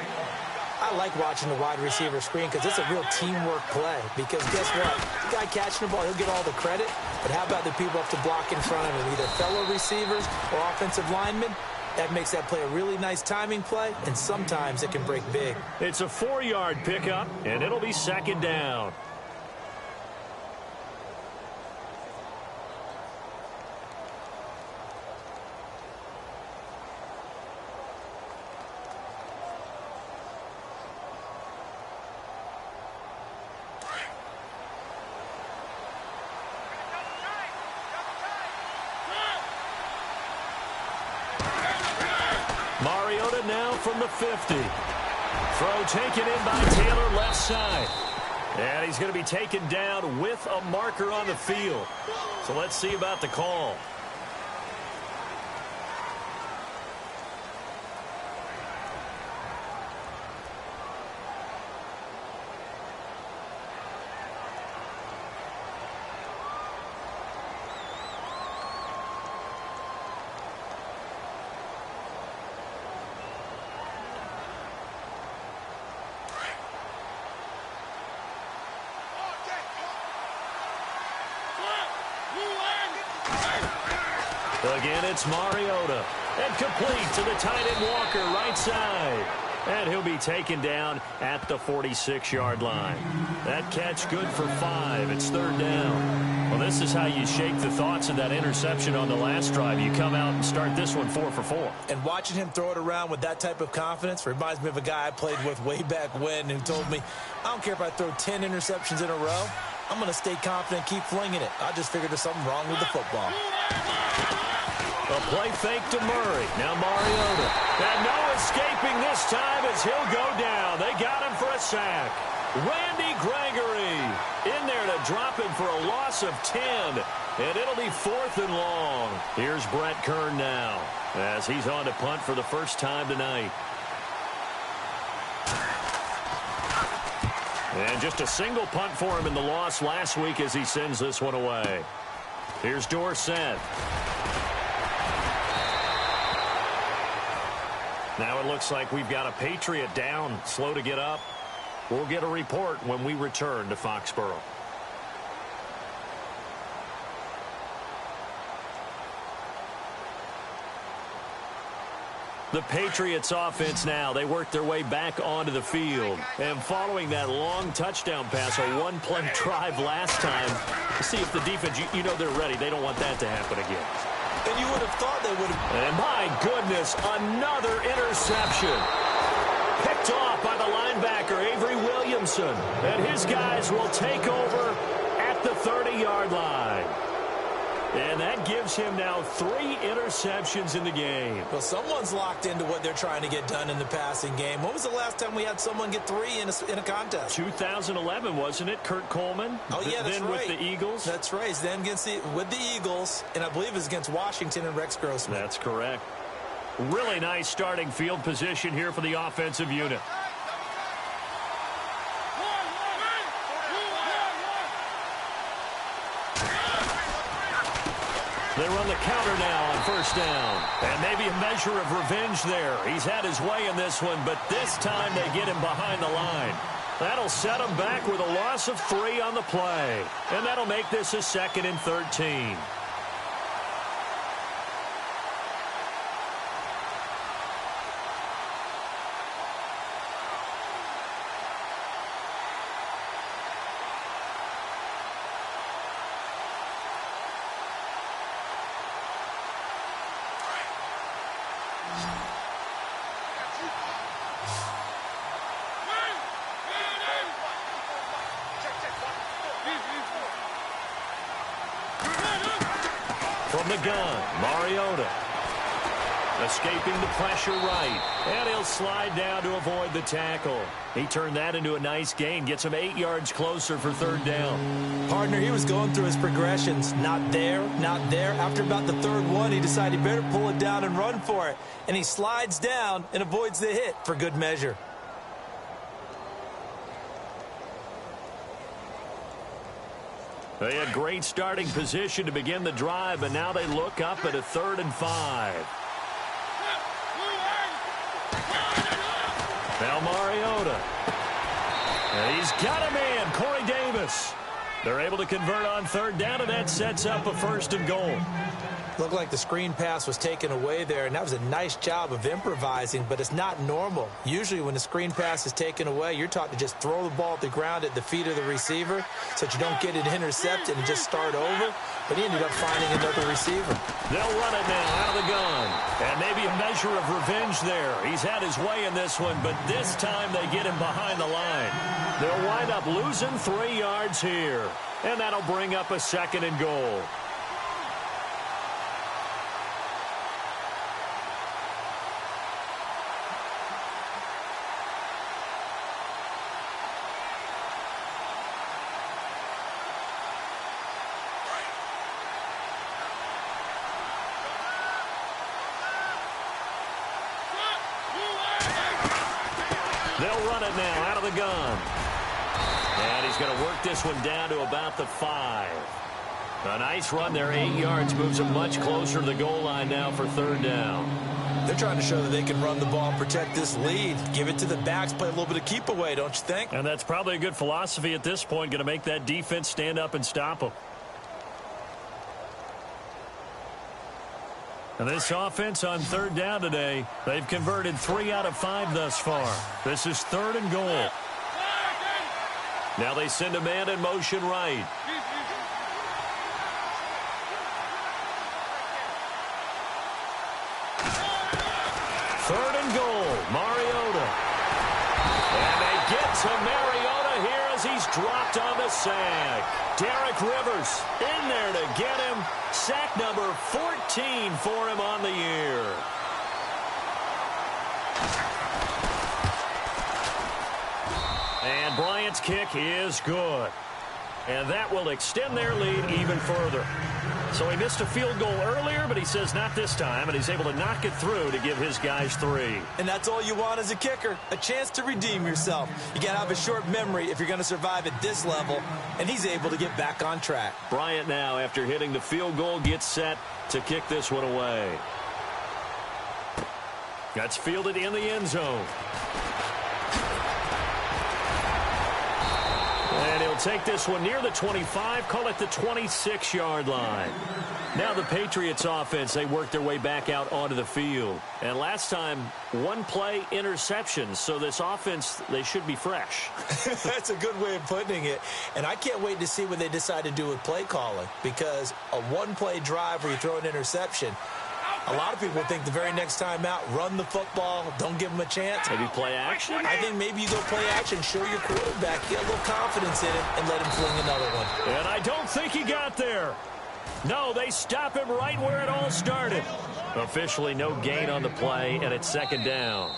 I like watching the wide receiver screen because it's a real teamwork play. Because guess what? The guy catching the ball, he'll get all the credit. But how about the people up to block in front of him? Either fellow receivers or offensive linemen. That makes that play a really nice timing play, and sometimes it can break big. It's a 4-yard pickup, and it'll be second down. Mariota now from the 50. Throw taken in by Taylor left side. And he's going to be taken down with a marker on the field. So let's see about the call. Again, it's Mariota. And complete to the tight end Walker, right side. And he'll be taken down at the 46-yard line. That catch good for 5. It's third down. Well, this is how you shake the thoughts of that interception on the last drive. You come out and start this one 4 for 4. And watching him throw it around with that type of confidence reminds me of a guy I played with way back when who told me, I don't care if I throw 10 interceptions in a row. I'm going to stay confident, keep flinging it. I just figured there's something wrong with the football. A play fake to Murray. Now Mariota. And no escaping this time as he'll go down. They got him for a sack. Randy Gregory in there to drop him for a loss of 10. And it'll be 4th and long. Here's Brett Kern now as he's on to punt for the first time tonight. And just a single punt for him in the loss last week as he sends this one away. Here's Dorsett. Now it looks like we've got a Patriot down, slow to get up. We'll get a report when we return to Foxborough. The Patriots offense now, they work their way back onto the field. And following that long touchdown pass, a one-play drive last time, see if the defense, you know they're ready. They don't want that to happen again. And you would have thought they would have. And my goodness, another interception. Picked off by the linebacker, Avery Williamson. And his guys will take over at the 30-yard line. And that gives him now 3 interceptions in the game. Well, someone's locked into what they're trying to get done in the passing game. When was the last time we had someone get 3 in a contest? 2011, wasn't it? Kurt Coleman? Oh, yeah, that's then right. With the Eagles? That's right. Then with the Eagles, and I believe it was against Washington and Rex Grossman. That's correct. Really nice starting field position here for the offensive unit. They run the counter now on first down. And maybe a measure of revenge there. He's had his way in this one, but this time they get him behind the line. That'll set him back with a loss of 3 on the play. And that'll make this a 2nd and 13. From the gun, Mariota. Escaping the pressure right. And he'll slide down to avoid the tackle. He turned that into a nice gain. Gets him 8 yards closer for third down. Partner, he was going through his progressions. Not there, not there. After about the third one, he decided he better pull it down and run for it. And he slides down and avoids the hit for good measure. They had great starting position to begin the drive, but now they look up at a 3rd and 5. Now Mariota. And he's got a man, Corey Davis. They're able to convert on third down, and that sets up a 1st and goal. Looked like the screen pass was taken away there, and that was a nice job of improvising, but it's not normal. Usually when the screen pass is taken away, you're taught to just throw the ball at the ground at the feet of the receiver so that you don't get it intercepted and just start over. But he ended up finding another receiver. They'll run it now out of the gun. And maybe a measure of revenge there. He's had his way in this one, but this time they get him behind the line. They'll wind up losing 3 yards here. And that'll bring up a 2nd and goal. They'll run it now out of the gun. And he's going to work this one down to about the 5. A nice run there, 8 yards, moves him much closer to the goal line now for third down. They're trying to show that they can run the ball and protect this lead. Give it to the backs, play a little bit of keep away, don't you think? And that's probably a good philosophy at this point, going to make that defense stand up and stop them. And this offense on third down today, they've converted 3 out of 5 thus far. This is 3rd and goal. Now they send a man in motion right. Third and goal, Mariota. And they get to Mariota here as he's dropped on the sack. Derek Rivers in there to get him. Sack number 14 for him on the year. And Bryant's kick is good. And that will extend their lead even further. So he missed a field goal earlier, but he says not this time, and he's able to knock it through to give his guys 3. And that's all you want as a kicker, a chance to redeem yourself. You got to have a short memory if you're going to survive at this level, and he's able to get back on track. Bryant now, after hitting the field goal, gets set to kick this one away. That's fielded in the end zone. And he'll take this one near the 25, call it the 26-yard line. Now the Patriots offense, they work their way back out onto the field. And last time, 1-play interceptions. So this offense, they should be fresh. That's a good way of putting it. And I can't wait to see what they decide to do with play calling. Because a 1-play drive where you throw an interception, a lot of people think the very next time out, run the football, don't give them a chance. Maybe play action? I think maybe you go play action, show your quarterback, get a little confidence in him, and let him fling another one. And I don't think he got there. No, they stop him right where it all started. Officially no gain on the play, and it's 2nd down.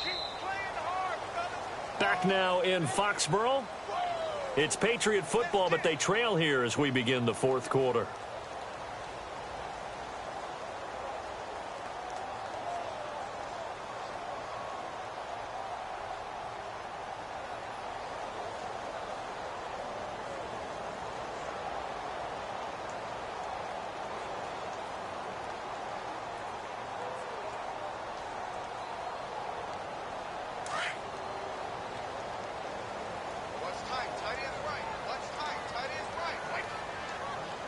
Back now in Foxborough. It's Patriot football, but they trail here as we begin the 4th quarter.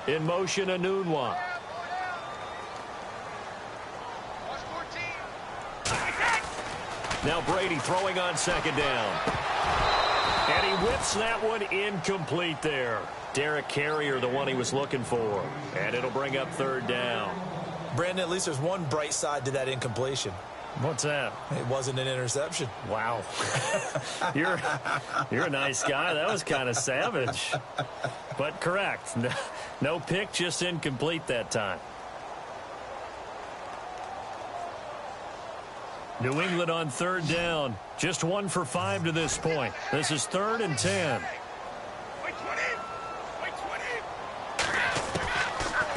In motion, Anunwa. Now Brady throwing on 2nd down. And he whips that one incomplete there. Derek Carrier, the one he was looking for. And it'll bring up 3rd down. Brandon, at least there's one bright side to that incompletion. What's that? It wasn't an interception. Wow. You're a nice guy. That was kind of savage. But correct. No pick, just incomplete that time. New England on 3rd down. Just 1 for 5 to this point. This is 3rd and 10.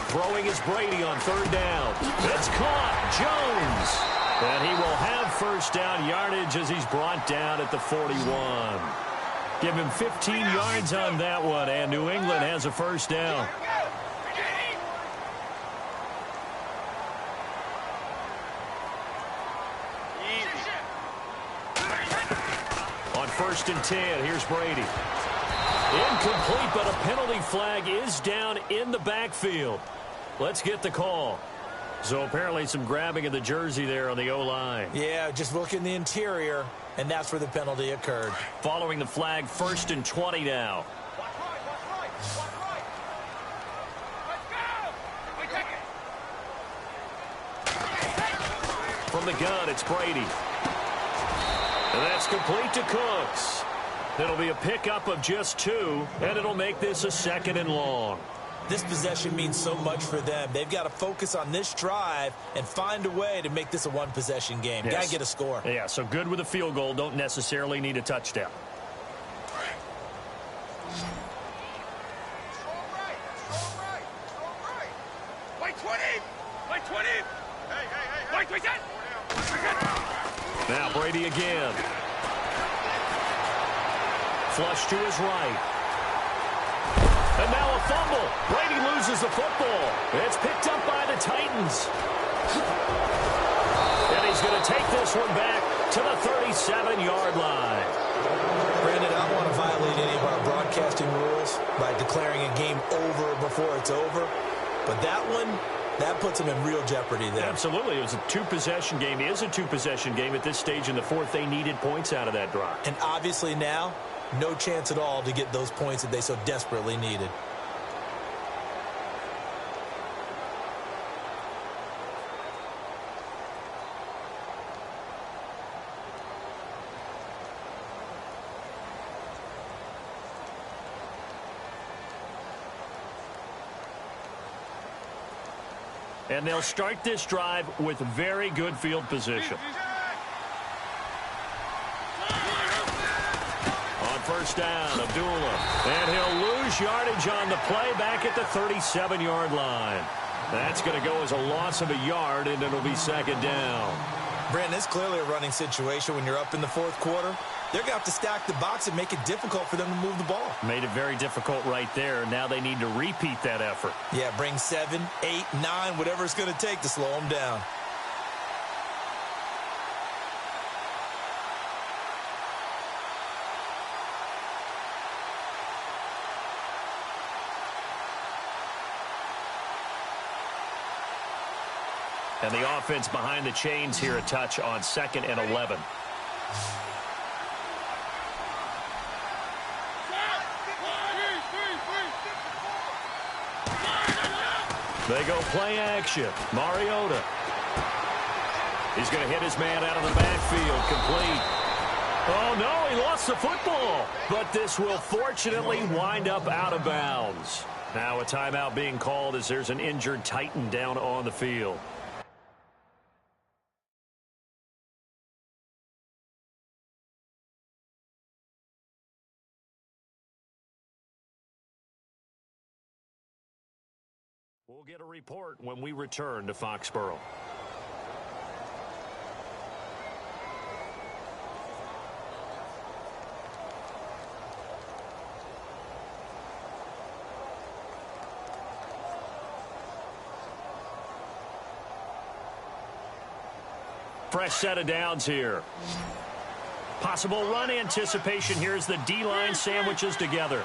Throwing is Brady on 3rd down. It's caught. Jones. And he will have 1st down yardage as he's brought down at the 41. Give him 15 yards on that one, and New England has a 1st down. On 1st and 10, here's Brady. Incomplete, but a penalty flag is down in the backfield. Let's get the call. So apparently some grabbing of the jersey there on the O-line. Yeah, just look in the interior, and that's where the penalty occurred. Following the flag, 1st and 20 now. From the gun, it's Brady. And that's complete to Cooks. It'll be a pickup of just 2, and it'll make this a 2nd and long. This possession means so much for them. They've got to focus on this drive and find a way to make this a one-possession game. Yes. Got to get a score. Yeah, so good with a field goal. Don't necessarily need a touchdown. White 20! White 20! White 20! Now Brady again. Flush to his right. And now a fumble. Brady loses the football. It's picked up by the Titans. And he's going to take this one back to the 37-yard line. Brandon, I don't want to violate any of our broadcasting rules by declaring a game over before it's over. But that one That puts them in real jeopardy there. Absolutely. It was a two-possession game. It is a two-possession game at this stage in the fourth. They needed points out of that drive. And obviously now, no chance at all to get those points that they so desperately needed. And they'll start this drive with very good field position. On first down, Abdullah. And he'll lose yardage on the play back at the 37-yard line. That's going to go as a loss of a yard, and it'll be second down. Brandon, it's clearly a running situation when you're up in the fourth quarter. They're going to have to stack the box and make it difficult for them to move the ball. Made it very difficult right there. Now they need to repeat that effort. Yeah, bring 7, 8, 9, whatever it's going to take to slow them down. And the offense behind the chains here a touch on 2nd and 11. They go play action. Mariota. He's going to hit his man out of the backfield. Complete. Oh, no, he lost the football. But this will fortunately wind up out of bounds. Now a timeout being called as there's an injured Titan down on the field. We'll get a report when we return to Foxborough. Fresh set of downs here. Possible run anticipation here as the D-line sandwiches together.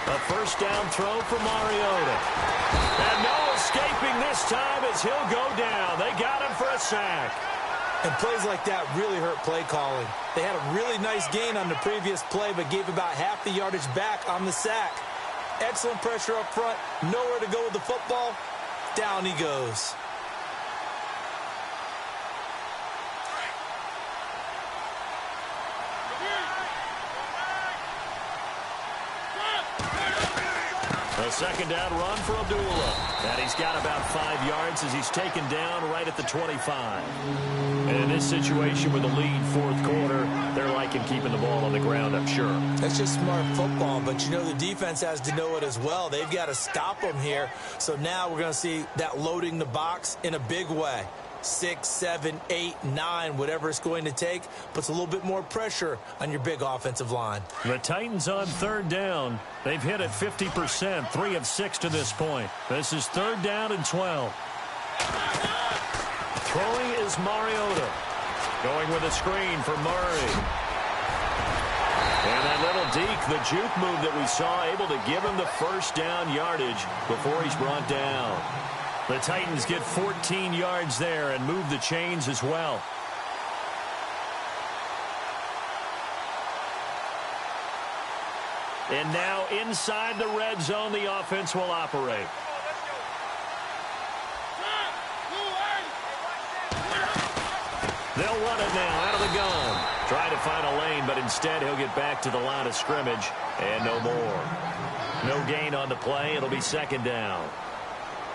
A first down throw for Mariota. And no escaping this time as he'll go down. They got him for a sack. And plays like that really hurt play calling. They had a really nice gain on the previous play, but gave about half the yardage back on the sack. Excellent pressure up front. Nowhere to go with the football. Down he goes. A second down run for Abdullah. And he's got about 5 yards as he's taken down right at the 25. And in this situation with the lead fourth quarter, they're liking keeping the ball on the ground, I'm sure. That's just smart football, but you know the defense has to know it as well. They've got to stop them here. So now we're going to see that loading the box in a big way. 6, 7, 8, 9, whatever it's going to take, puts a little bit more pressure on your big offensive line. The Titans on third down. They've hit it 50%, 3 of 6 to this point. This is third down and 12. Throwing is Mariota. Going with a screen for Murray. And that little deke, the juke move that we saw, able to give him the first down yardage before he's brought down. The Titans get 14 yards there and move the chains as well. And now inside the red zone, the offense will operate. They'll run it now out of the gun. Try to find a lane, but instead he'll get back to the line of scrimmage and no more. No gain on the play. It'll be second down.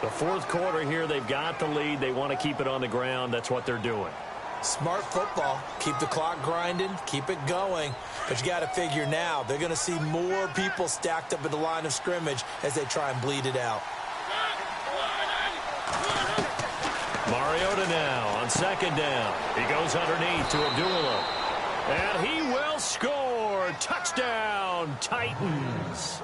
The fourth quarter here, they've got the lead. They want to keep it on the ground. That's what they're doing. Smart football. Keep the clock grinding. Keep it going. But you got to figure now, they're going to see more people stacked up at the line of scrimmage as they try and bleed it out. Mariota now on second down. He goes underneath to Abdullah. And he will score. Touchdown, Titans.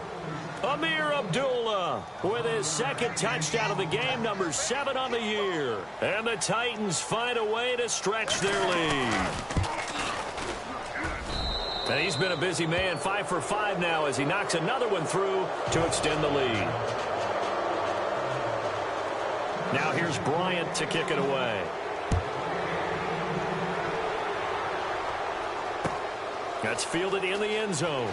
Amir Abdullah with his second touchdown of the game, number 7 on the year. And the Titans find a way to stretch their lead. And he's been a busy man, 5 for 5 now as he knocks another one through to extend the lead. Now here's Bryant to kick it away. That's fielded in the end zone.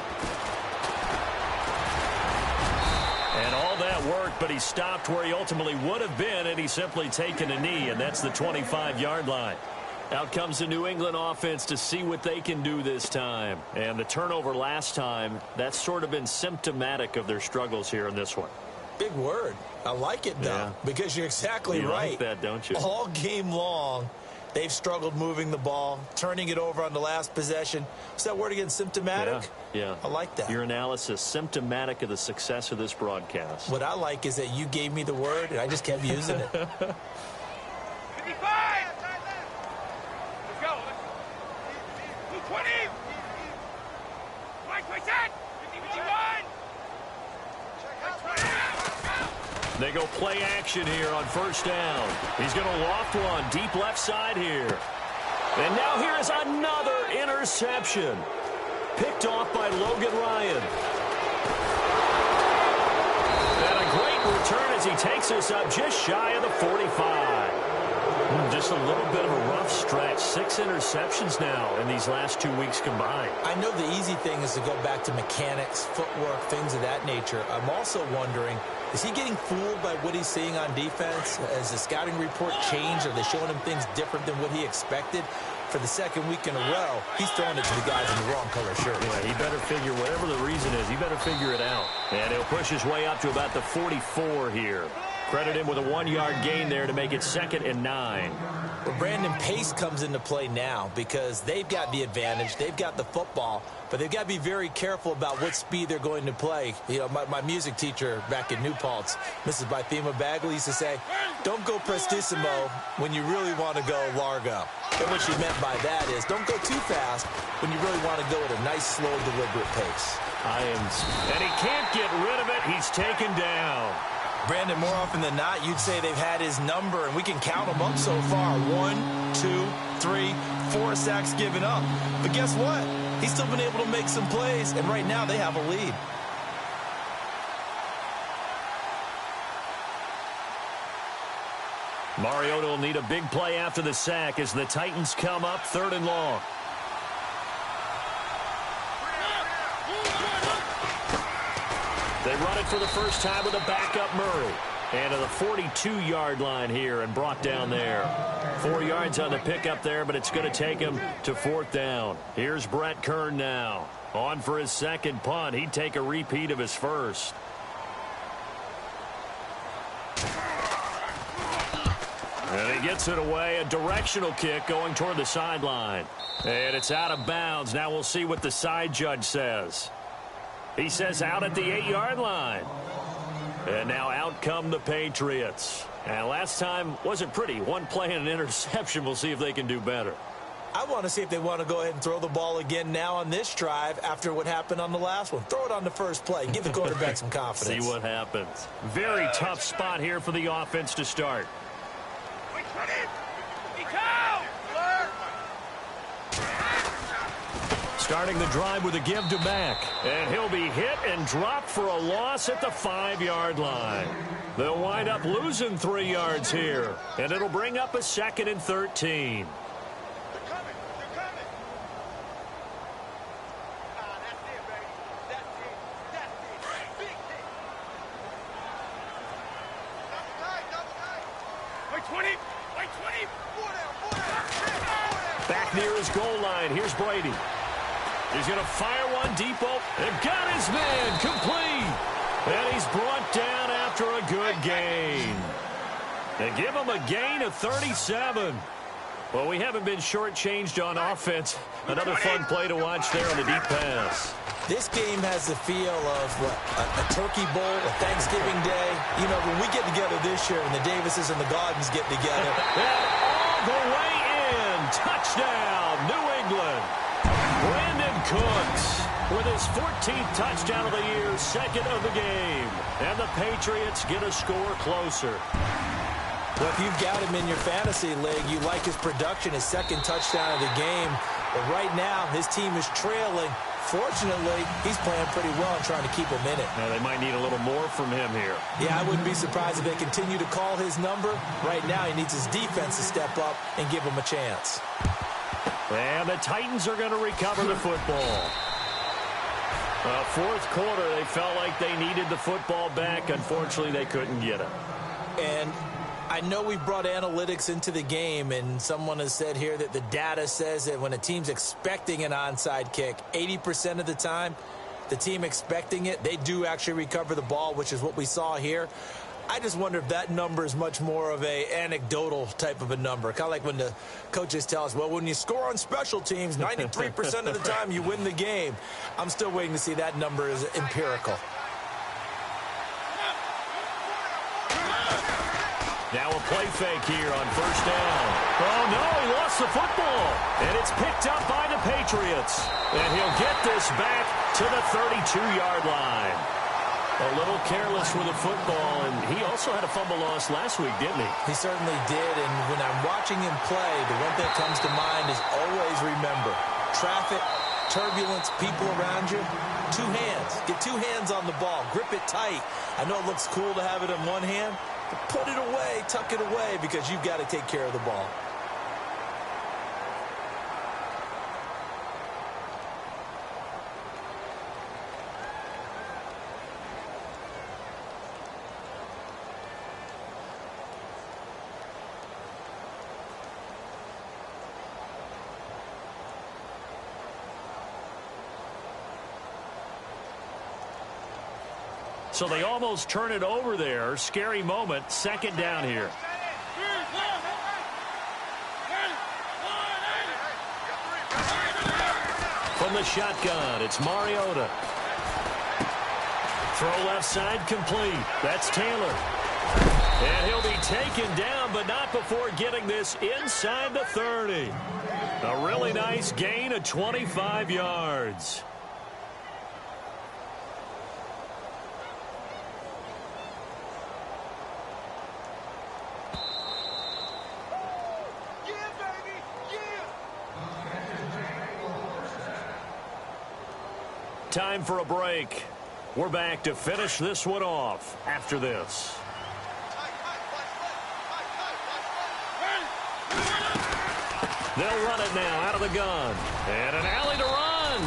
And all that worked, but he stopped where he ultimately would have been, and he's simply taken a knee, and that's the 25-yard line. Out comes the New England offense to see what they can do this time. And the turnover last time, that's sort of been symptomatic of their struggles here in this one. Big word. I like it, though, because you're exactly right. You like that, don't you? All game long, they've struggled moving the ball, turning it over on the last possession. Is that word again, symptomatic? Yeah. I like that. Your analysis, symptomatic of the success of this broadcast. What I like is that you gave me the word, and I just kept using it. 55! Let's go. 220! Mike, my set! 51! They go play action here on first down. He's going to loft one deep left side here. And now here is another interception. Picked off by Logan Ryan. And a great return as he takes us up just shy of the 45. Just a little bit of a rough stretch. 6 interceptions now in these last 2 weeks combined. I know the easy thing is to go back to mechanics, footwork, things of that nature. I'm also wondering, is he getting fooled by what he's seeing on defense? Has the scouting report changed? Are they showing him things different than what he expected? For the second week in a row, he's throwing it to the guys in the wrong color shirt. Yeah, he better figure, whatever the reason is, he better figure it out. And he'll push his way up to about the 44 here. Credit him with a 1-yard gain there to make it 2nd and 9. Well, Brandon, pace comes into play now because they've got the advantage. They've got the football, but they've got to be very careful about what speed they're going to play. You know, my music teacher back in New Paltz, Mrs. Bythema Bagley, used to say, don't go prestissimo when you really want to go largo. And what she meant by that is don't go too fast when you really want to go at a nice, slow, deliberate pace. And he can't get rid of it. He's taken down. Brandon, more often than not, you'd say they've had his number, and we can count them up so far. 1, 2, 3, 4 sacks given up. But guess what? He's still been able to make some plays, and right now they have a lead. Mariota will need a big play after the sack as the Titans come up 3rd and long. They run it for the first time with a backup Murray. And to the 42-yard line here and brought down there. 4 yards on the pickup there, but it's going to take him to 4th down. Here's Brett Kern now. On for his second punt. He'd take a repeat of his first. And he gets it away. A directional kick going toward the sideline. And it's out of bounds. Now we'll see what the side judge says. He says out at the 8-yard line. And now out come the Patriots. And last time wasn't pretty. 1 play and an interception. We'll see if they can do better. I want to see if they want to go ahead and throw the ball again now on this drive after what happened on the last one. Throw it on the first play. Give the quarterback some confidence. See what happens. Very tough spot here for the offense to start. Starting the drive with a give to Mack. And he'll be hit and dropped for a loss at the 5-yard line. They'll wind up losing 3 yards here. And it'll bring up a 2nd and 13. Back near his goal line. Here's Brady. He's going to fire one deep open. And got his man complete. And he's brought down after a good gain. They give him a gain of 37. Well, we haven't been shortchanged on offense. Another fun play to watch there on the deep pass. This game has the feel of a turkey bowl, a Thanksgiving day. You know, when we get together this year and the Davises and the Gardens get together. And all the way in. Touchdown, New England. Brandon Cooks with his 14th touchdown of the year, 2nd of the game. And the Patriots get a score closer. Well, if you've got him in your fantasy league, you like his production, his 2nd touchdown of the game. But right now, his team is trailing. Fortunately, he's playing pretty well and trying to keep him in it. Now, they might need a little more from him here. Yeah, I wouldn't be surprised if they continue to call his number. Right now, he needs his defense to step up and give him a chance. And the Titans are going to recover the football. Fourth quarter, they felt like they needed the football back. Unfortunately, they couldn't get it. And I know we brought analytics into the game, and someone has said here that the data says that when a team's expecting an onside kick, 80% of the time, the team expecting it, they do actually recover the ball, which is what we saw here. I just wonder if that number is much more of a anecdotal type of a number. Kind of like when the coaches tell us, well, when you score on special teams, 93% of the time you win the game. I'm still waiting to see that number is empirical. Now a play fake here on first down. Oh, no, he lost the football. And it's picked up by the Patriots. And he'll get this back to the 32-yard line. A little careless with the football, and he also had a fumble loss last week, didn't he? He certainly did, and when I'm watching him play, the one thing that comes to mind is always remember, traffic, turbulence, people around you, two hands. Get two hands on the ball. Grip it tight. I know it looks cool to have it in one hand, but put it away, tuck it away, because you've got to take care of the ball. So they almost turn it over there. Scary moment. Second down here. From the shotgun, it's Mariota. Throw left side complete. That's Taylor. And he'll be taken down, but not before getting this inside the 30. A really nice gain of 25 yards. Time for a break. We're back to finish this one off after this. They'll run it now out of the gun. And an alley to run.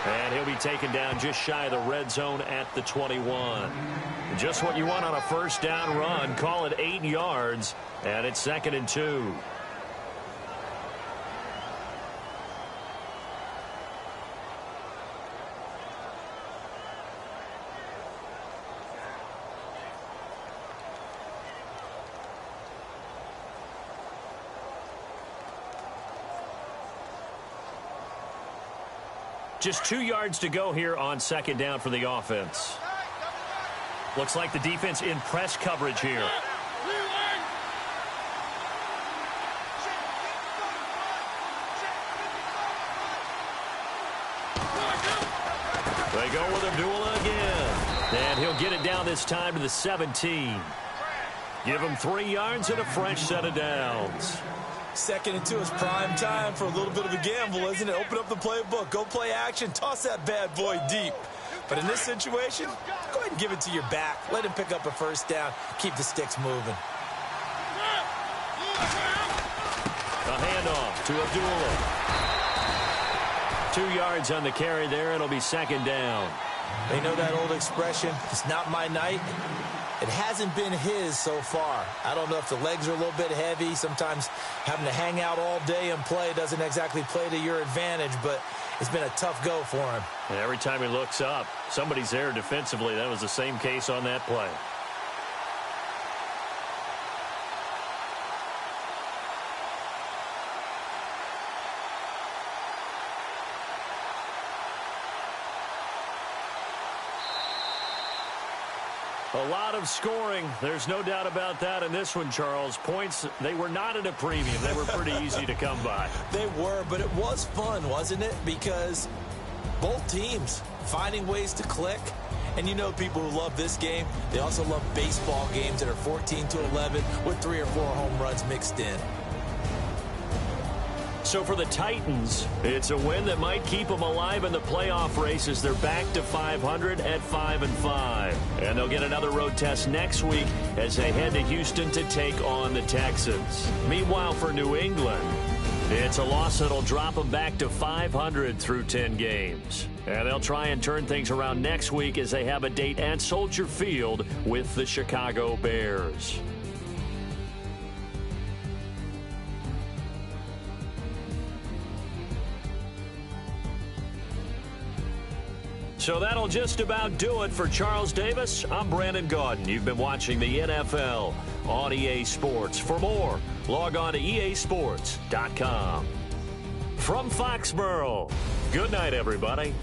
And he'll be taken down just shy of the red zone at the 21. Just what you want on a first down run. Call it 8 yards. And it's 2nd and 2. Just 2 yards to go here on 2nd down for the offense. Looks like the defense in press coverage here. They go with Abdullah again. And he'll get it down this time to the 17. Give him 3 yards and a fresh set of downs. 2nd and 2 is prime time for a little bit of a gamble, isn't it? Open up the playbook, go play action, toss that bad boy deep. But in this situation, go ahead and give it to your back. Let him pick up a first down. Keep the sticks moving. A handoff to Abdullah. 2 yards on the carry there. It'll be 2nd down. They know that old expression, it's not my night. It hasn't been his so far. I don't know if the legs are a little bit heavy. Sometimes having to hang out all day and play doesn't exactly play to your advantage, but it's been a tough go for him. And every time he looks up, somebody's there defensively. That was the same case on that play. A lot of scoring. There's no doubt about that in this one, Charles. Points, they were not at a premium. They were pretty easy to come by. They were, but it was fun, wasn't it? Because both teams finding ways to click. And you know people who love this game, they also love baseball games that are 14-11 with 3 or 4 home runs mixed in. So for the Titans, it's a win that might keep them alive in the playoff race as they're back to 500 at 5-5. And they'll get another road test next week as they head to Houston to take on the Texans. Meanwhile, for New England, it's a loss that'll drop them back to 500 through 10 games. And they'll try and turn things around next week as they have a date at Soldier Field with the Chicago Bears. So that'll just about do it for Charles Davis. I'm Brandon Gaudin. You've been watching the NFL on EA Sports. For more, log on to easports.com. From Foxborough, good night, everybody.